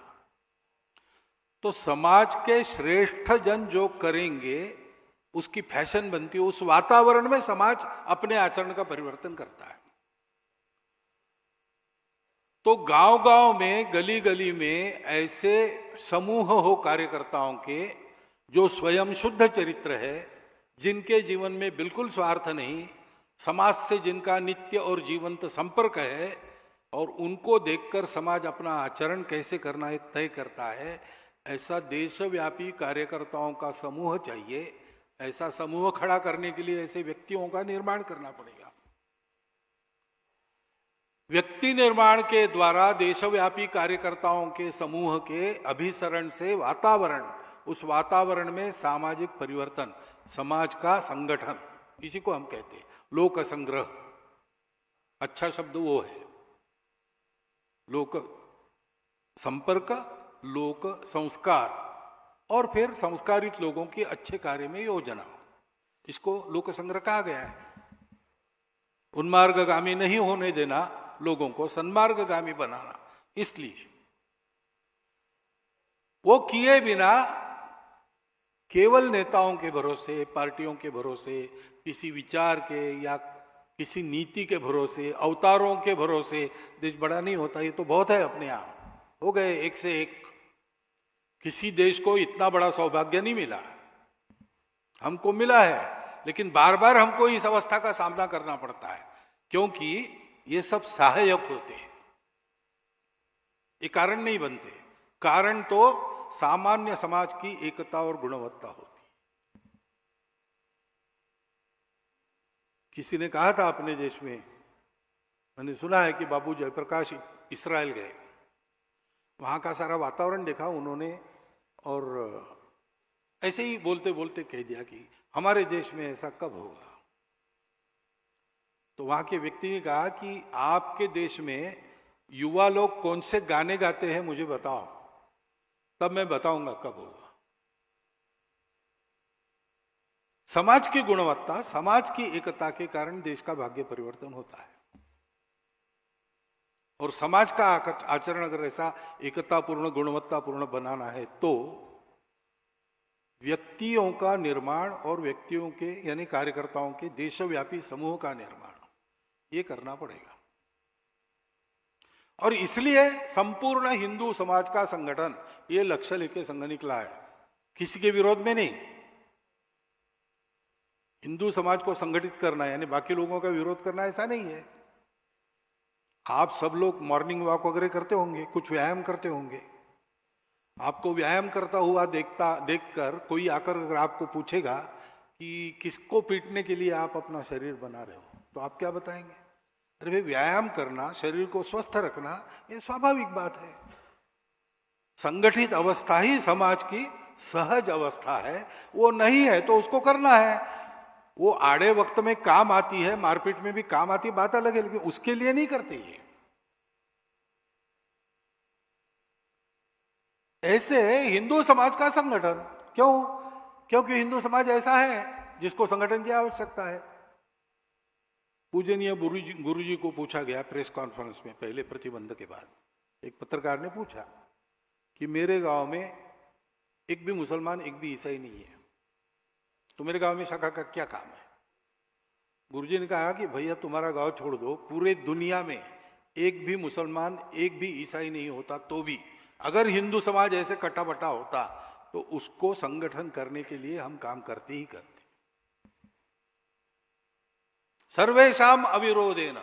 तो समाज के श्रेष्ठ जन जो करेंगे उसकी फैशन बनती है, उस वातावरण में समाज अपने आचरण का परिवर्तन करता है। तो गांव-गांव में, गली गली में ऐसे समूह हो कार्यकर्ताओं के, जो स्वयं शुद्ध चरित्र है, जिनके जीवन में बिल्कुल स्वार्थ नहीं, समाज से जिनका नित्य और जीवंत संपर्क है, और उनको देखकर समाज अपना आचरण कैसे करना है तय करता है। ऐसा देशव्यापी कार्यकर्ताओं का समूह चाहिए। ऐसा समूह खड़ा करने के लिए ऐसे व्यक्तियों का निर्माण करना पड़ेगा। व्यक्ति निर्माण के द्वारा देशव्यापी कार्यकर्ताओं के समूह के अभिसरण से वातावरण, उस वातावरण में सामाजिक परिवर्तन, समाज का संगठन, इसी को हम कहते हैं लोक संग्रह। अच्छा शब्द वो है, लोक संपर्क, लोक संस्कार, और फिर संस्कारित लोगों की अच्छे कार्य में योजना, इसको लोक संग्रह कहा गया है। उन्मार्गगामी नहीं होने देना, लोगों को सन्मार्गगामी बनाना। इसलिए वो किए बिना केवल नेताओं के भरोसे, पार्टियों के भरोसे, किसी विचार के या किसी नीति के भरोसे, अवतारों के भरोसे देश बड़ा नहीं होता। ये तो बहुत है, अपने आप हो गए एक से एक। किसी देश को इतना बड़ा सौभाग्य नहीं मिला, हमको मिला है, लेकिन बार बार हमको इस अवस्था का सामना करना पड़ता है, क्योंकि ये सब सहायक होते हैं, ये कारण नहीं बनते। कारण तो सामान्य समाज की एकता और गुणवत्ता होती। किसी ने कहा था अपने देश में, मैंने सुना है कि बाबू जयप्रकाश इस्राएल गए, वहां का सारा वातावरण देखा उन्होंने, और ऐसे ही बोलते बोलते कह दिया कि हमारे देश में ऐसा कब होगा? तो वहां के व्यक्ति ने कहा कि आपके देश में युवा लोग कौन से गाने गाते हैं मुझे बताओ, तब मैं बताऊंगा कब होगा। समाज की गुणवत्ता, समाज की एकता के कारण देश का भाग्य परिवर्तन होता है। और समाज का आचरण अगर ऐसा एकतापूर्ण, गुणवत्तापूर्ण बनाना है तो व्यक्तियों का निर्माण और व्यक्तियों के यानी कार्यकर्ताओं के देशव्यापी समूह का निर्माण ये करना पड़ेगा। और इसलिए संपूर्ण हिंदू समाज का संगठन ये लक्ष्य लेके संघ निकला है, किसी के विरोध में नहीं। हिंदू समाज को संगठित करना है यानी बाकी लोगों का विरोध करना, ऐसा नहीं है। आप सब लोग मॉर्निंग वॉक वगैरह करते होंगे, कुछ व्यायाम करते होंगे। आपको व्यायाम करता हुआ देखकर कोई आकर अगर आपको पूछेगा कि किसको पीटने के लिए आप अपना शरीर बना रहे हो, तो आप क्या बताएंगे? अरे भाई, व्यायाम करना, शरीर को स्वस्थ रखना ये स्वाभाविक बात है। संगठित अवस्था ही समाज की सहज अवस्था है। वो नहीं है तो उसको करना है। वो आड़े वक्त में काम आती है, मारपीट में भी काम आती है, बात अलग है, लेकिन उसके लिए नहीं करते ये। ऐसे हिंदू समाज का संगठन क्यों? क्योंकि हिंदू समाज ऐसा है जिसको संगठन की आवश्यकता है। पूजनीय गुरुजी को पूछा गया प्रेस कॉन्फ्रेंस में पहले प्रतिबंध के बाद, एक पत्रकार ने पूछा कि मेरे गांव में एक भी मुसलमान, एक भी ईसाई नहीं है, तो मेरे गांव में शाखा का क्या काम है? गुरुजी ने कहा कि भैया तुम्हारा गांव छोड़ दो, पूरे दुनिया में एक भी मुसलमान, एक भी ईसाई नहीं होता तो भी अगर हिंदू समाज ऐसे कट्टा बट्टा होता तो उसको संगठन करने के लिए हम काम करते ही करते। सर्वेशाम अविरोधेन,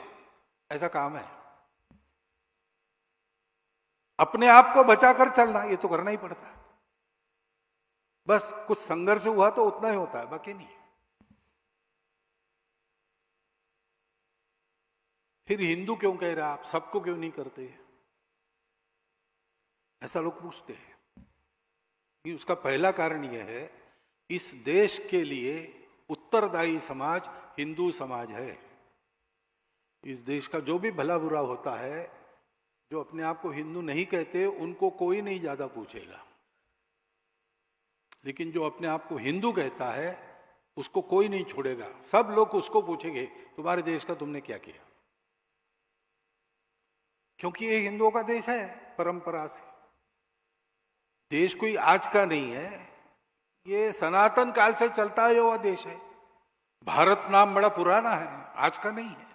ऐसा काम है। अपने आप को बचाकर चलना ये तो करना ही पड़ता है। बस कुछ संघर्ष हुआ तो उतना ही होता है, बाकी नहीं। फिर हिंदू क्यों कह रहा, आप सबको क्यों नहीं करते? ऐसा लोग पूछते हैं कि उसका पहला कारण यह है, इस देश के लिए उत्तरदायी समाज हिंदू समाज है। इस देश का जो भी भला बुरा होता है, जो अपने आप को हिंदू नहीं कहते उनको कोई नहीं ज्यादा पूछेगा, लेकिन जो अपने आप को हिंदू कहता है उसको कोई नहीं छोड़ेगा। सब लोग उसको पूछेंगे तुम्हारे देश का तुमने क्या किया, क्योंकि ये हिंदुओं का देश है परंपरा से। देश कोई आज का नहीं है, ये सनातन काल से चलता हुआ देश है। भारत नाम बड़ा पुराना है, आज का नहीं है।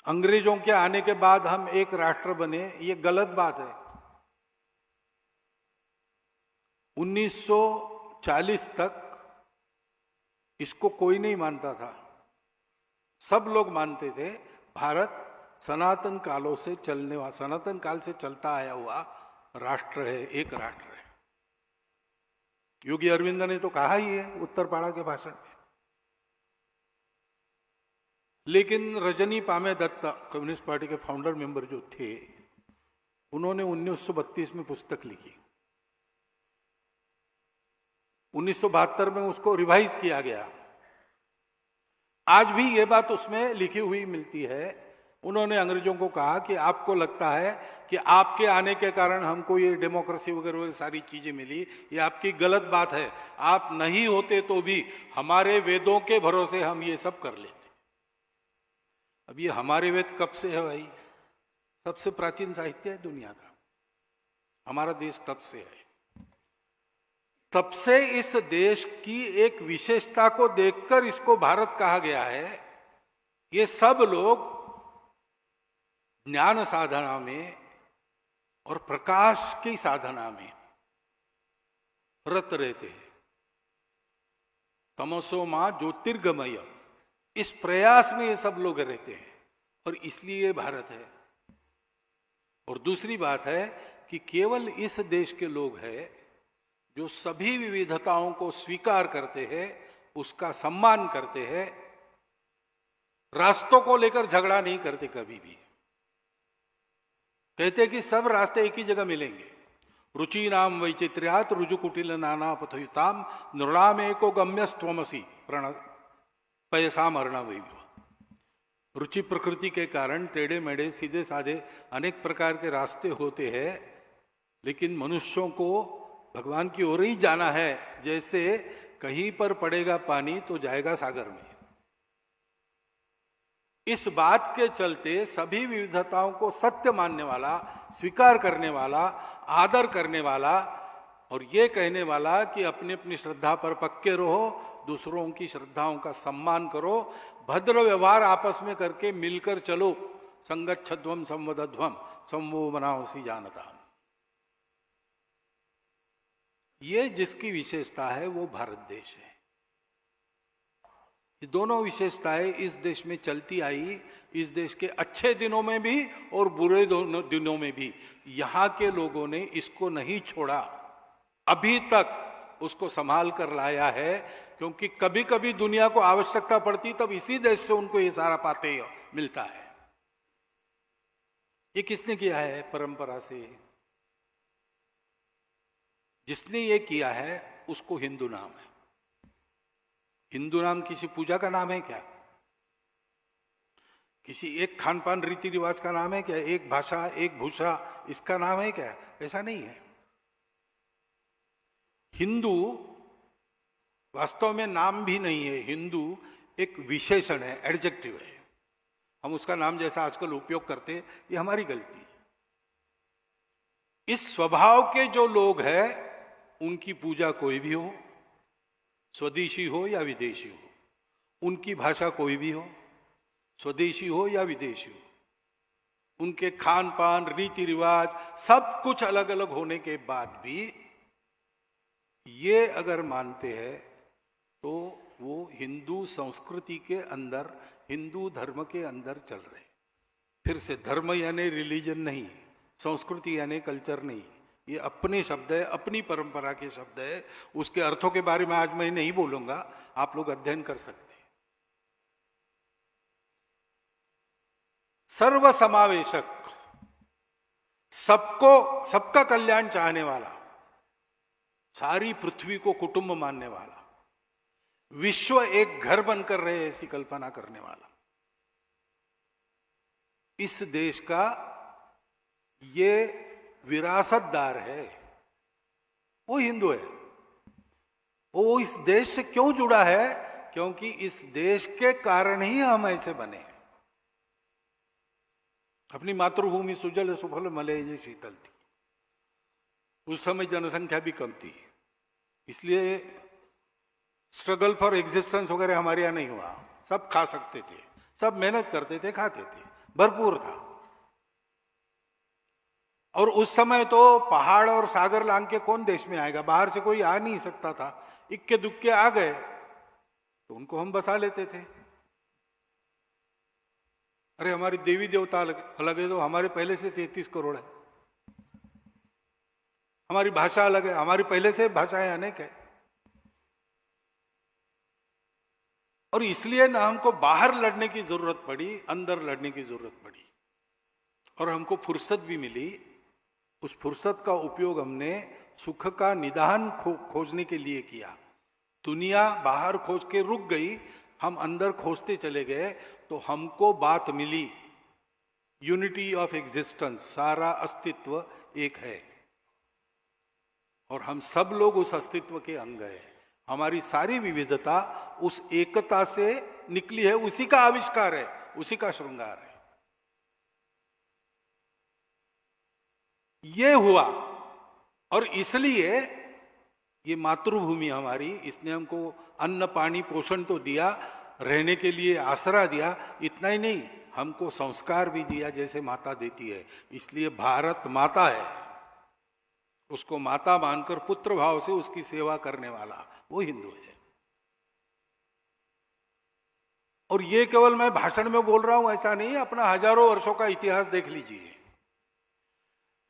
अंग्रेजों के आने के बाद हम एक राष्ट्र बने, ये गलत बात है। 1940 तक इसको कोई नहीं मानता था, सब लोग मानते थे भारत सनातन कालों से चलने वाला, सनातन काल से चलता आया हुआ राष्ट्र है, एक राष्ट्र है। योगी अरविंद ने तो कहा ही है उत्तरपाड़ा के भाषण में। लेकिन रजनी पामे दत्त, कम्युनिस्ट पार्टी के फाउंडर मेंबर जो थे, उन्होंने 1932 में पुस्तक लिखी। 1972 में उसको रिवाइज किया गया। आज भी ये बात उसमें लिखी हुई मिलती है। उन्होंने अंग्रेजों को कहा कि आपको लगता है कि आपके आने के कारण हमको ये डेमोक्रेसी वगैरह सारी चीजें मिली, ये आपकी गलत बात है। आप नहीं होते तो भी हमारे वेदों के भरोसे हम ये सब कर लेते। अब ये हमारे वेद कब से है भाई? सबसे प्राचीन साहित्य है दुनिया का, हमारा देश तब से है। तब से इस देश की एक विशेषता को देखकर इसको भारत कहा गया है। ये सब लोग ज्ञान साधना में और प्रकाश की साधना में रत रहते हैं। तमसो मां ज्योतिर्गमय, इस प्रयास में ये सब लोग रहते हैं और इसलिए ये भारत है। और दूसरी बात है कि केवल इस देश के लोग हैं जो सभी विविधताओं को स्वीकार करते हैं, उसका सम्मान करते हैं, रास्तों को लेकर झगड़ा नहीं करते कभी भी। कहते हैं कि सब रास्ते एक ही जगह मिलेंगे, रुचीनाम वैचित्र्यात रुजुकुटिल नाना पथयुताम नृणामेको गम्यस्त्वमसि प्रण पयसाम अर्णवैव। रुचि प्रकृति के कारण टेढ़े मेढ़े सीधे साधे अनेक प्रकार के रास्ते होते हैं, लेकिन मनुष्यों को भगवान की ओर ही जाना है। जैसे कहीं पर पड़ेगा पानी तो जाएगा सागर में। इस बात के चलते सभी विविधताओं को सत्य मानने वाला, स्वीकार करने वाला, आदर करने वाला और ये कहने वाला कि अपनी अपनी श्रद्धा पर पक्के रहो, दूसरों की श्रद्धाओं का सम्मान करो, भद्र व्यवहार आपस में करके मिलकर चलो, संगच्छध्वम संवदध्वम संवो बनाओसी जानता। ये जिसकी विशेषता है वो भारत देश है। ये दोनों विशेषताएं इस देश में चलती आई, इस देश के अच्छे दिनों में भी और बुरे दिनों में भी। यहां के लोगों ने इसको नहीं छोड़ा, अभी तक उसको संभाल कर लाया है, क्योंकि कभी कभी दुनिया को आवश्यकता पड़ती तब इसी देश से उनको ये सारा पाते मिलता है। ये किसने किया है? परंपरा से जिसने ये किया है उसको हिंदू नाम है। हिंदू नाम किसी पूजा का नाम है क्या? किसी एक खान पान रीति रिवाज का नाम है क्या? एक भाषा, एक भूषा, इसका नाम है क्या? ऐसा नहीं है। हिंदू वास्तव में नाम भी नहीं है। हिंदू एक विशेषण है, एडजेक्टिव है। हम उसका नाम जैसा आजकल उपयोग करते हैं, ये हमारी गलती है। इस स्वभाव के जो लोग हैं उनकी पूजा कोई भी हो, स्वदेशी हो या विदेशी हो, उनकी भाषा कोई भी हो, स्वदेशी हो या विदेशी हो, उनके खान पान, रीति रिवाज सब कुछ अलग अलग होने के बाद भी ये अगर मानते हैं तो वो हिंदू संस्कृति के अंदर, हिंदू धर्म के अंदर चल रहे। फिर से धर्म यानी रिलीजन नहीं, संस्कृति यानी कल्चर नहीं, ये अपने शब्द है, अपनी परंपरा के शब्द है। उसके अर्थों के बारे में आज मैं नहीं बोलूंगा, आप लोग अध्ययन कर सकते हैं। सर्व समावेशक, सबको, सबका कल्याण चाहने वाला, सारी पृथ्वी को कुटुंब मानने वाला, विश्व एक घर बनकर रहे ऐसी कल्पना करने वाला, इस देश का ये विरासतदार है, वो हिंदू है। वो इस देश से क्यों जुड़ा है? क्योंकि इस देश के कारण ही हम ऐसे बने हैं। अपनी मातृभूमि सुजल सुफल मलय शीतल थी, उस समय जनसंख्या भी कम थी, इसलिए स्ट्रगल फॉर एग्जिस्टेंस वगैरह हमारे यहां नहीं हुआ। सब खा सकते थे, सब मेहनत करते थे, खाते थे, भरपूर था। और उस समय तो पहाड़ और सागर लांग के कौन देश में आएगा? बाहर से कोई आ नहीं सकता था। इक्के दुक्के आ गए तो उनको हम बसा लेते थे। अरे हमारी देवी देवता अलग है तो हमारे पहले से 33 करोड़ है। हमारी भाषा अलग है, हमारी पहले से भाषाएं अनेक है। और इसलिए ना हमको बाहर लड़ने की जरूरत पड़ी, अंदर लड़ने की जरूरत पड़ी। और हमको फुर्सत भी मिली। उस फुर्सत का उपयोग हमने सुख का निदान खोजने के लिए किया। दुनिया बाहर खोज के रुक गई, हम अंदर खोजते चले गए, तो हमको बात मिली, यूनिटी ऑफ एग्जिस्टेंस, सारा अस्तित्व एक है और हम सब लोग उस अस्तित्व के अंग हैं। हमारी सारी विविधता उस एकता से निकली है, उसी का आविष्कार है, उसी का श्रृंगार है। ये हुआ और इसलिए ये मातृभूमि हमारी, इसने हमको अन्न पानी पोषण तो दिया, रहने के लिए आसरा दिया। इतना ही नहीं, हमको संस्कार भी दिया जैसे माता देती है। इसलिए भारत माता है, उसको माता मानकर पुत्र भाव से उसकी सेवा करने वाला वो हिंदू है। और ये केवल मैं भाषण में बोल रहा हूं ऐसा नहीं, अपना हजारों वर्षों का इतिहास देख लीजिए।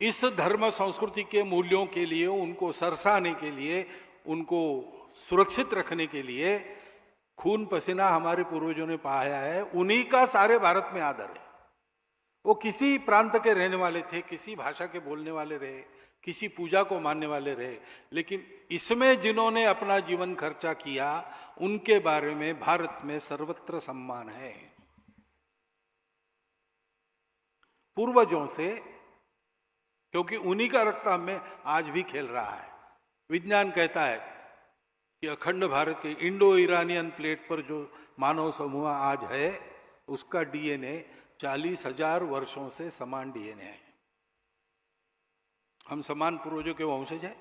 इस धर्म संस्कृति के मूल्यों के लिए, उनको सरसाने के लिए, उनको सुरक्षित रखने के लिए खून पसीना हमारे पूर्वजों ने बहाया है। उन्हीं का सारे भारत में आदर है। वो किसी प्रांत के रहने वाले थे, किसी भाषा के बोलने वाले रहे, किसी पूजा को मानने वाले रहे, लेकिन इसमें जिन्होंने अपना जीवन खर्चा किया उनके बारे में भारत में सर्वत्र सम्मान है। पूर्वजों से, क्योंकि उन्हीं का रक्त हम में आज भी खेल रहा है। विज्ञान कहता है कि अखंड भारत के इंडो ईरानियन प्लेट पर जो मानव समूह आज है उसका डीएनए 40,000 वर्षों से समान डीएनए है। हम समान पूर्वजों के वंशज हैं।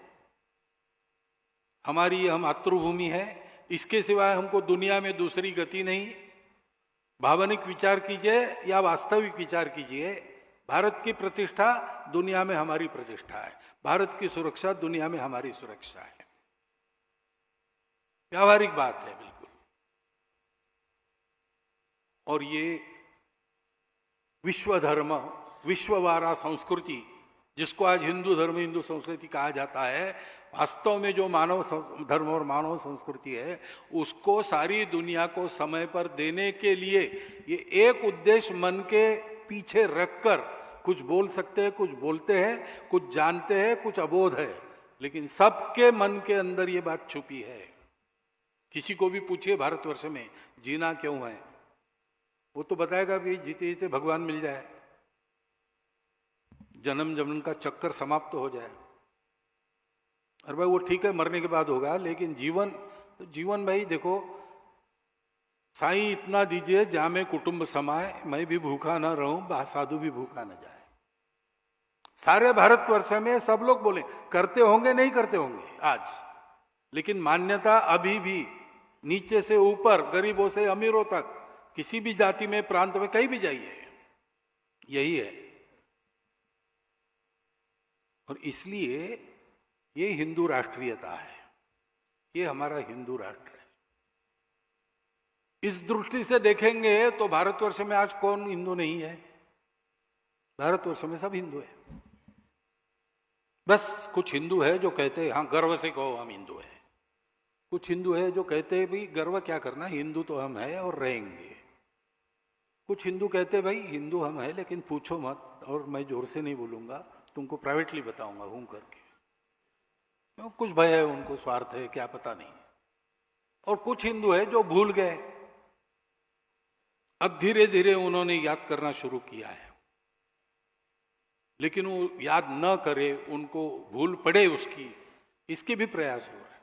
हमारी यह मातृभूमि है, इसके सिवाय हमको दुनिया में दूसरी गति नहीं। भावनिक विचार कीजिए या वास्तविक विचार कीजिए, भारत की प्रतिष्ठा दुनिया में हमारी प्रतिष्ठा है, भारत की सुरक्षा दुनिया में हमारी सुरक्षा है। व्यावहारिक बात है बिल्कुल। और ये विश्व धर्म, विश्ववारा संस्कृति, जिसको आज हिंदू धर्म, हिंदू संस्कृति कहा जाता है, वास्तव में जो मानव धर्म और मानव संस्कृति है उसको सारी दुनिया को समय पर देने के लिए ये एक उद्देश्य मन के पीछे रखकर कुछ बोल सकते हैं, कुछ बोलते हैं, कुछ जानते हैं, कुछ अबोध है, लेकिन सबके मन के अंदर ये बात छुपी है। किसी को भी पूछिए भारतवर्ष में जीना क्यों है, वो तो बताएगा भी जीते जीते भगवान मिल जाए, जन्म जन्म का चक्कर समाप्त हो जाए। अरे भाई वो ठीक है, मरने के बाद होगा, लेकिन जीवन तो जीवन भाई देखो, साईं इतना दीजिए जहां में कुटुंब समाए, मैं भी भूखा ना रहूं, साधु भी भूखा ना जाए। सारे भारतवर्ष में सब लोग बोले करते होंगे, नहीं करते होंगे आज, लेकिन मान्यता अभी भी नीचे से ऊपर, गरीबों से अमीरों तक, किसी भी जाति में, प्रांत में, कहीं भी जाइए, यही है। और इसलिए ये हिंदू राष्ट्रीयता है, ये हमारा हिंदू राष्ट्र है। इस दृष्टि से देखेंगे तो भारतवर्ष में आज कौन हिंदू नहीं है? भारतवर्ष में सब हिंदू है। बस कुछ हिंदू है जो कहते हैं हाँ गर्व से कहो हम हिंदू है, कुछ हिंदू है जो कहते हैं भाई गर्व क्या करना, हिंदू तो हम है और रहेंगे। कुछ हिंदू कहते भाई हिंदू हम है लेकिन पूछो मत, और मैं जोर से नहीं बोलूंगा, तुमको प्राइवेटली बताऊंगा हूं करके, क्यों कुछ भय है उनको, स्वार्थ है क्या पता नहीं। और कुछ हिंदू है जो भूल गए, अब धीरे धीरे उन्होंने याद करना शुरू किया है, लेकिन वो याद न करे, उनको भूल पड़े उसकी, इसके भी प्रयास हो रहे हैं।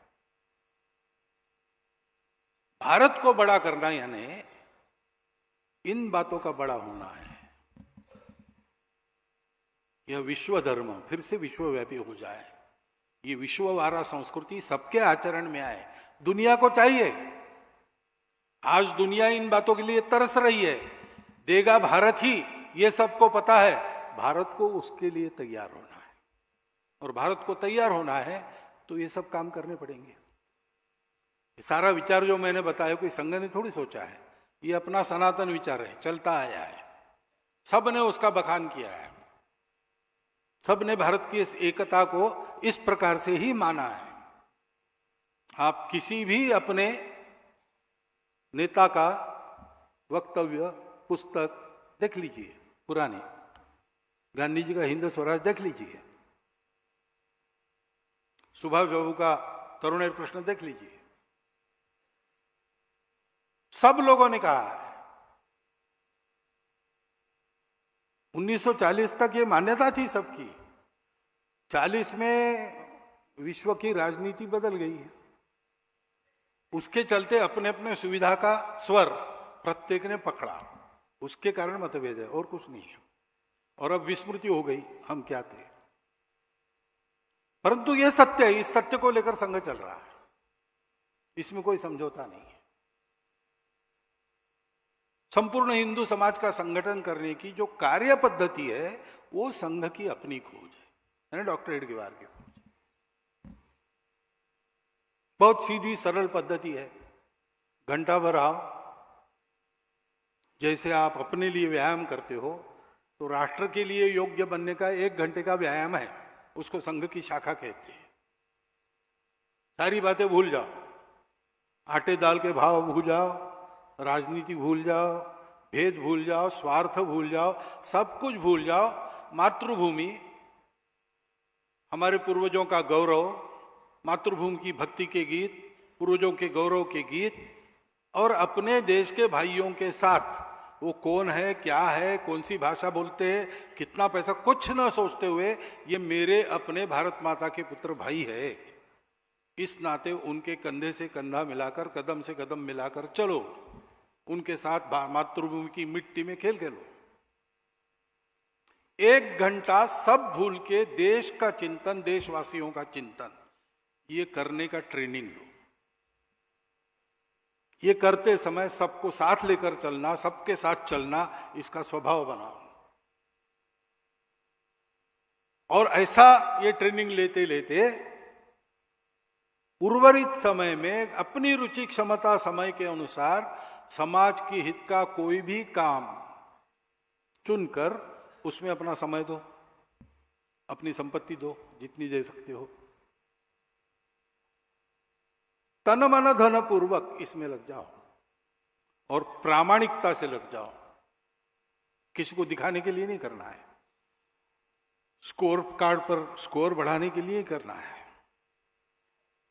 भारत को बड़ा करना यानी इन बातों का बड़ा होना है। यह विश्व धर्म फिर से विश्वव्यापी हो जाए, ये विश्ववारा संस्कृति सबके आचरण में आए, दुनिया को चाहिए। आज दुनिया इन बातों के लिए तरस रही है, देगा भारत ही, ये सबको पता है। भारत को उसके लिए तैयार होना है, और भारत को तैयार होना है तो ये सब काम करने पड़ेंगे। ये सारा विचार जो मैंने बताया कोई संघ ने थोड़ी सोचा है, ये अपना सनातन विचार है, चलता आया है, सब ने उसका बखान किया है, सब ने भारत की इस एकता को इस प्रकार से ही माना है। आप किसी भी अपने नेता का वक्तव्य, पुस्तक देख लीजिए, पुरानी गांधी जी का हिंद स्वराज देख लीजिए, सुभाष बाबू का तरुणेर प्रश्न देख लीजिए, सब लोगों ने कहा है। 1940 तक ये मान्यता थी सबकी, 40 में विश्व की राजनीति बदल गई है, उसके चलते अपने अपने सुविधा का स्वर प्रत्येक ने पकड़ा, उसके कारण मतभेद है और कुछ नहीं है। और अब विस्मृति हो गई हम क्या थे, परंतु यह सत्य है, इस सत्य को लेकर संघ चल रहा है, इसमें कोई समझौता नहीं है। संपूर्ण हिंदू समाज का संगठन करने की जो कार्य पद्धति है वो संघ की अपनी खोज है, डॉक्टर एडगेवार की खोज। बहुत सीधी सरल पद्धति है, घंटा भर आओ, जैसे आप अपने लिए व्यायाम करते हो तो राष्ट्र के लिए योग्य बनने का 1 घंटे का व्यायाम है, उसको संघ की शाखा कहते हैं। सारी बातें भूल जाओ, आटे दाल के भाव भूल जाओ, राजनीति भूल जाओ, भेद भूल जाओ, स्वार्थ भूल जाओ, सब कुछ भूल जाओ। मातृभूमि हमारे पूर्वजों का गौरव, मातृभूमि की भक्ति के गीत, पूर्वजों के गौरव के गीत, और अपने देश के भाइयों के साथ वो कौन है, क्या है, कौन सी भाषा बोलते हैं, कितना पैसा, कुछ ना सोचते हुए ये मेरे अपने भारत माता के पुत्र भाई है, इस नाते उनके कंधे से कंधा मिलाकर, कदम से कदम मिलाकर चलो, उनके साथ मातृभूमि की मिट्टी में खेल खेलो। 1 घंटा सब भूल के देश का चिंतन, देशवासियों का चिंतन, ये करने का ट्रेनिंग लो। ये करते समय सबको साथ लेकर चलना, सबके साथ चलना, इसका स्वभाव बनाओ। और ऐसा ये ट्रेनिंग लेते लेते उर्वरित समय में अपनी रुचि क्षमता समय के अनुसार समाज के हित का कोई भी काम चुनकर उसमें अपना समय दो, अपनी संपत्ति दो, जितनी दे सकते हो, तन मन धन पूर्वक इसमें लग जाओ और प्रामाणिकता से लग जाओ। किसी को दिखाने के लिए नहीं करना है, स्कोर कार्ड पर स्कोर बढ़ाने के लिए करना है।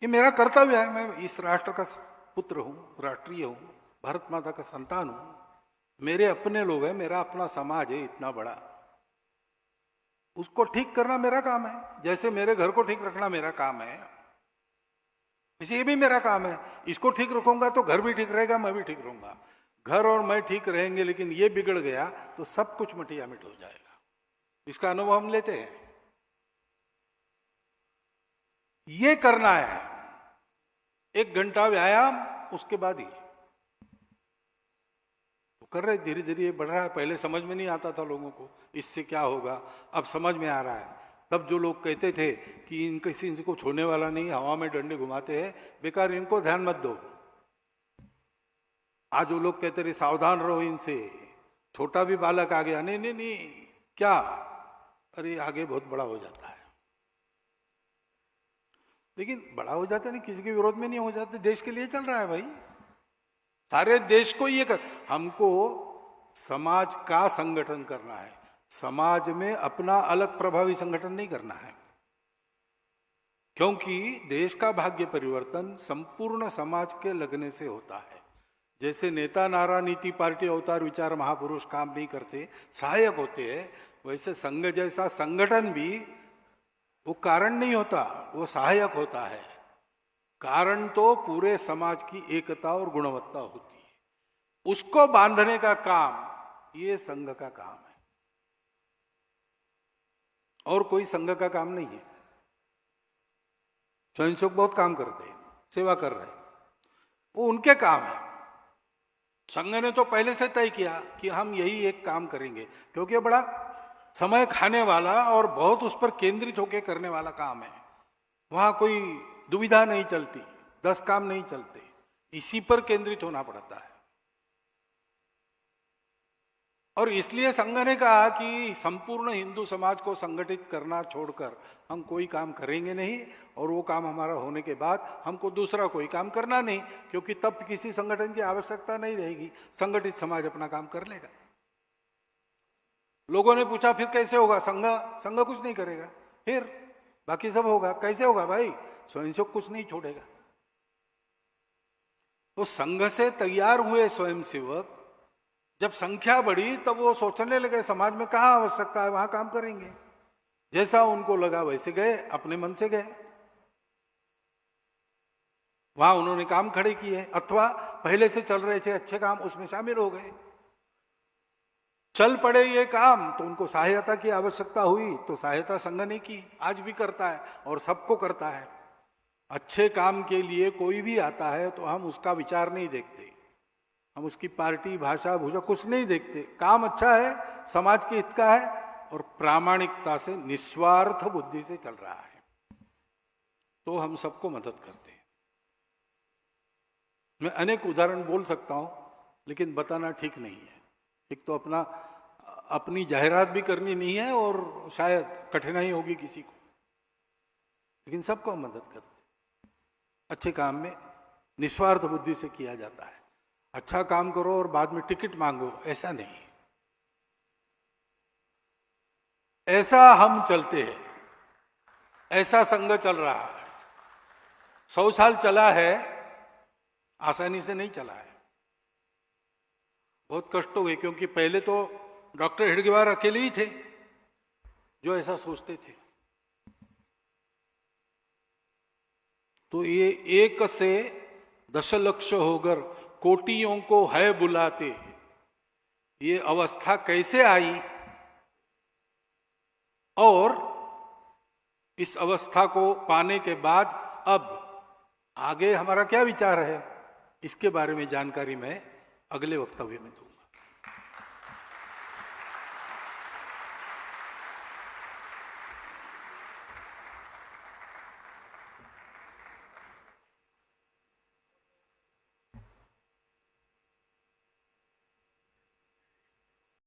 ये मेरा कर्तव्य है, मैं इस राष्ट्र का पुत्र हूं, राष्ट्रीय हूं, भारत माता का संतान हूं, मेरे अपने लोग हैं, मेरा अपना समाज है इतना बड़ा, उसको ठीक करना मेरा काम है। जैसे मेरे घर को ठीक रखना मेरा काम है, इसे ये भी मेरा काम है। इसको ठीक रखूंगा तो घर भी ठीक रहेगा, मैं भी ठीक रहूंगा। घर और मैं ठीक रहेंगे, लेकिन ये बिगड़ गया तो सब कुछ मटिया मिट हो जाएगा। इसका अनुभव हम लेते हैं। ये करना है 1 घंटा व्यायाम, उसके बाद ही तो कर रहे, धीरे धीरे बढ़ रहा है। पहले समझ में नहीं आता था लोगों को इससे क्या होगा, अब समझ में आ रहा है। तब जो लोग कहते थे कि इनको छोड़ने वाला नहीं, हवा में डंडे घुमाते हैं, बेकार, इनको ध्यान मत दो। आज वो लोग कहते रहे सावधान रहो इनसे, छोटा भी बालक आ गया, नहीं नहीं नहीं, क्या, अरे आगे बहुत बड़ा हो जाता है। लेकिन बड़ा हो जाता नहीं, किसी के विरोध में नहीं हो जाते, देश के लिए चल रहा है भाई, सारे देश को ये कर। हमको समाज का संगठन करना है, समाज में अपना अलग प्रभावी संगठन नहीं करना है, क्योंकि देश का भाग्य परिवर्तन संपूर्ण समाज के लगने से होता है। जैसे नेता नारा नीति पार्टी अवतार विचार महापुरुष काम नहीं करते, सहायक होते हैं, वैसे संघ जैसा संगठन भी वो कारण नहीं होता, वो सहायक होता है। कारण तो पूरे समाज की एकता और गुणवत्ता होती है, उसको बांधने का काम ये संघ का काम है, और कोई संघ का काम नहीं है। स्वयंसेवक बहुत काम करते हैं, सेवा कर रहे हैं, वो उनके काम है। संघ ने तो पहले से तय किया कि हम यही एक काम करेंगे, क्योंकि बड़ा समय खाने वाला और बहुत उस पर केंद्रित होकर करने वाला काम है। वहां कोई दुविधा नहीं चलती, 10 काम नहीं चलते, इसी पर केंद्रित होना पड़ता है। और इसलिए संघ ने कहा कि संपूर्ण हिंदू समाज को संगठित करना छोड़कर हम कोई काम करेंगे नहीं, और वो काम हमारा होने के बाद हमको दूसरा कोई काम करना नहीं, क्योंकि तब किसी संगठन की आवश्यकता नहीं रहेगी, संगठित समाज अपना काम कर लेगा। लोगों ने पूछा फिर कैसे होगा, संघ कुछ नहीं करेगा, फिर बाकी सब होगा। कैसे होगा भाई, स्वयंसेवक कुछ नहीं छोड़ेगा। तो संघ से तैयार हुए स्वयंसेवक जब संख्या बढ़ी, तब वो सोचने लगे समाज में कहाँ आवश्यकता है वहां काम करेंगे। जैसा उनको लगा वैसे गए, अपने मन से गए, वहां उन्होंने काम खड़े किए, अथवा पहले से चल रहे थे अच्छे काम, उसमें शामिल हो गए। चल पड़े ये काम तो उनको सहायता की आवश्यकता हुई, तो सहायता संघ ने की, आज भी करता है और सबको करता है। अच्छे काम के लिए कोई भी आता है तो हम उसका विचार नहीं देखते, हम उसकी पार्टी भाषा भूषा कुछ नहीं देखते। काम अच्छा है, समाज के हित का है और प्रामाणिकता से निस्वार्थ बुद्धि से चल रहा है, तो हम सबको मदद करते हैं। मैं अनेक उदाहरण बोल सकता हूं, लेकिन बताना ठीक नहीं है। एक तो अपनी जाहिरात भी करनी नहीं है और शायद कठिनाई होगी किसी को, लेकिन सबको हम मदद करते हैं। अच्छे काम में निस्वार्थ बुद्धि से किया जाता है। अच्छा काम करो और बाद में टिकट मांगो, ऐसा नहीं, ऐसा हम चलते हैं, ऐसा संघ चल रहा है। 100 साल चला है, आसानी से नहीं चला है, बहुत कष्ट हुए, क्योंकि पहले तो डॉक्टर हेडगेवार अकेले ही थे जो ऐसा सोचते थे। तो ये 1 से दशलक्ष होकर कोटियों को है बुलाते, ये अवस्था कैसे आई और इस अवस्था को पाने के बाद अब आगे हमारा क्या विचार है, इसके बारे में जानकारी मैं अगले वक्तव्य में दूंगा।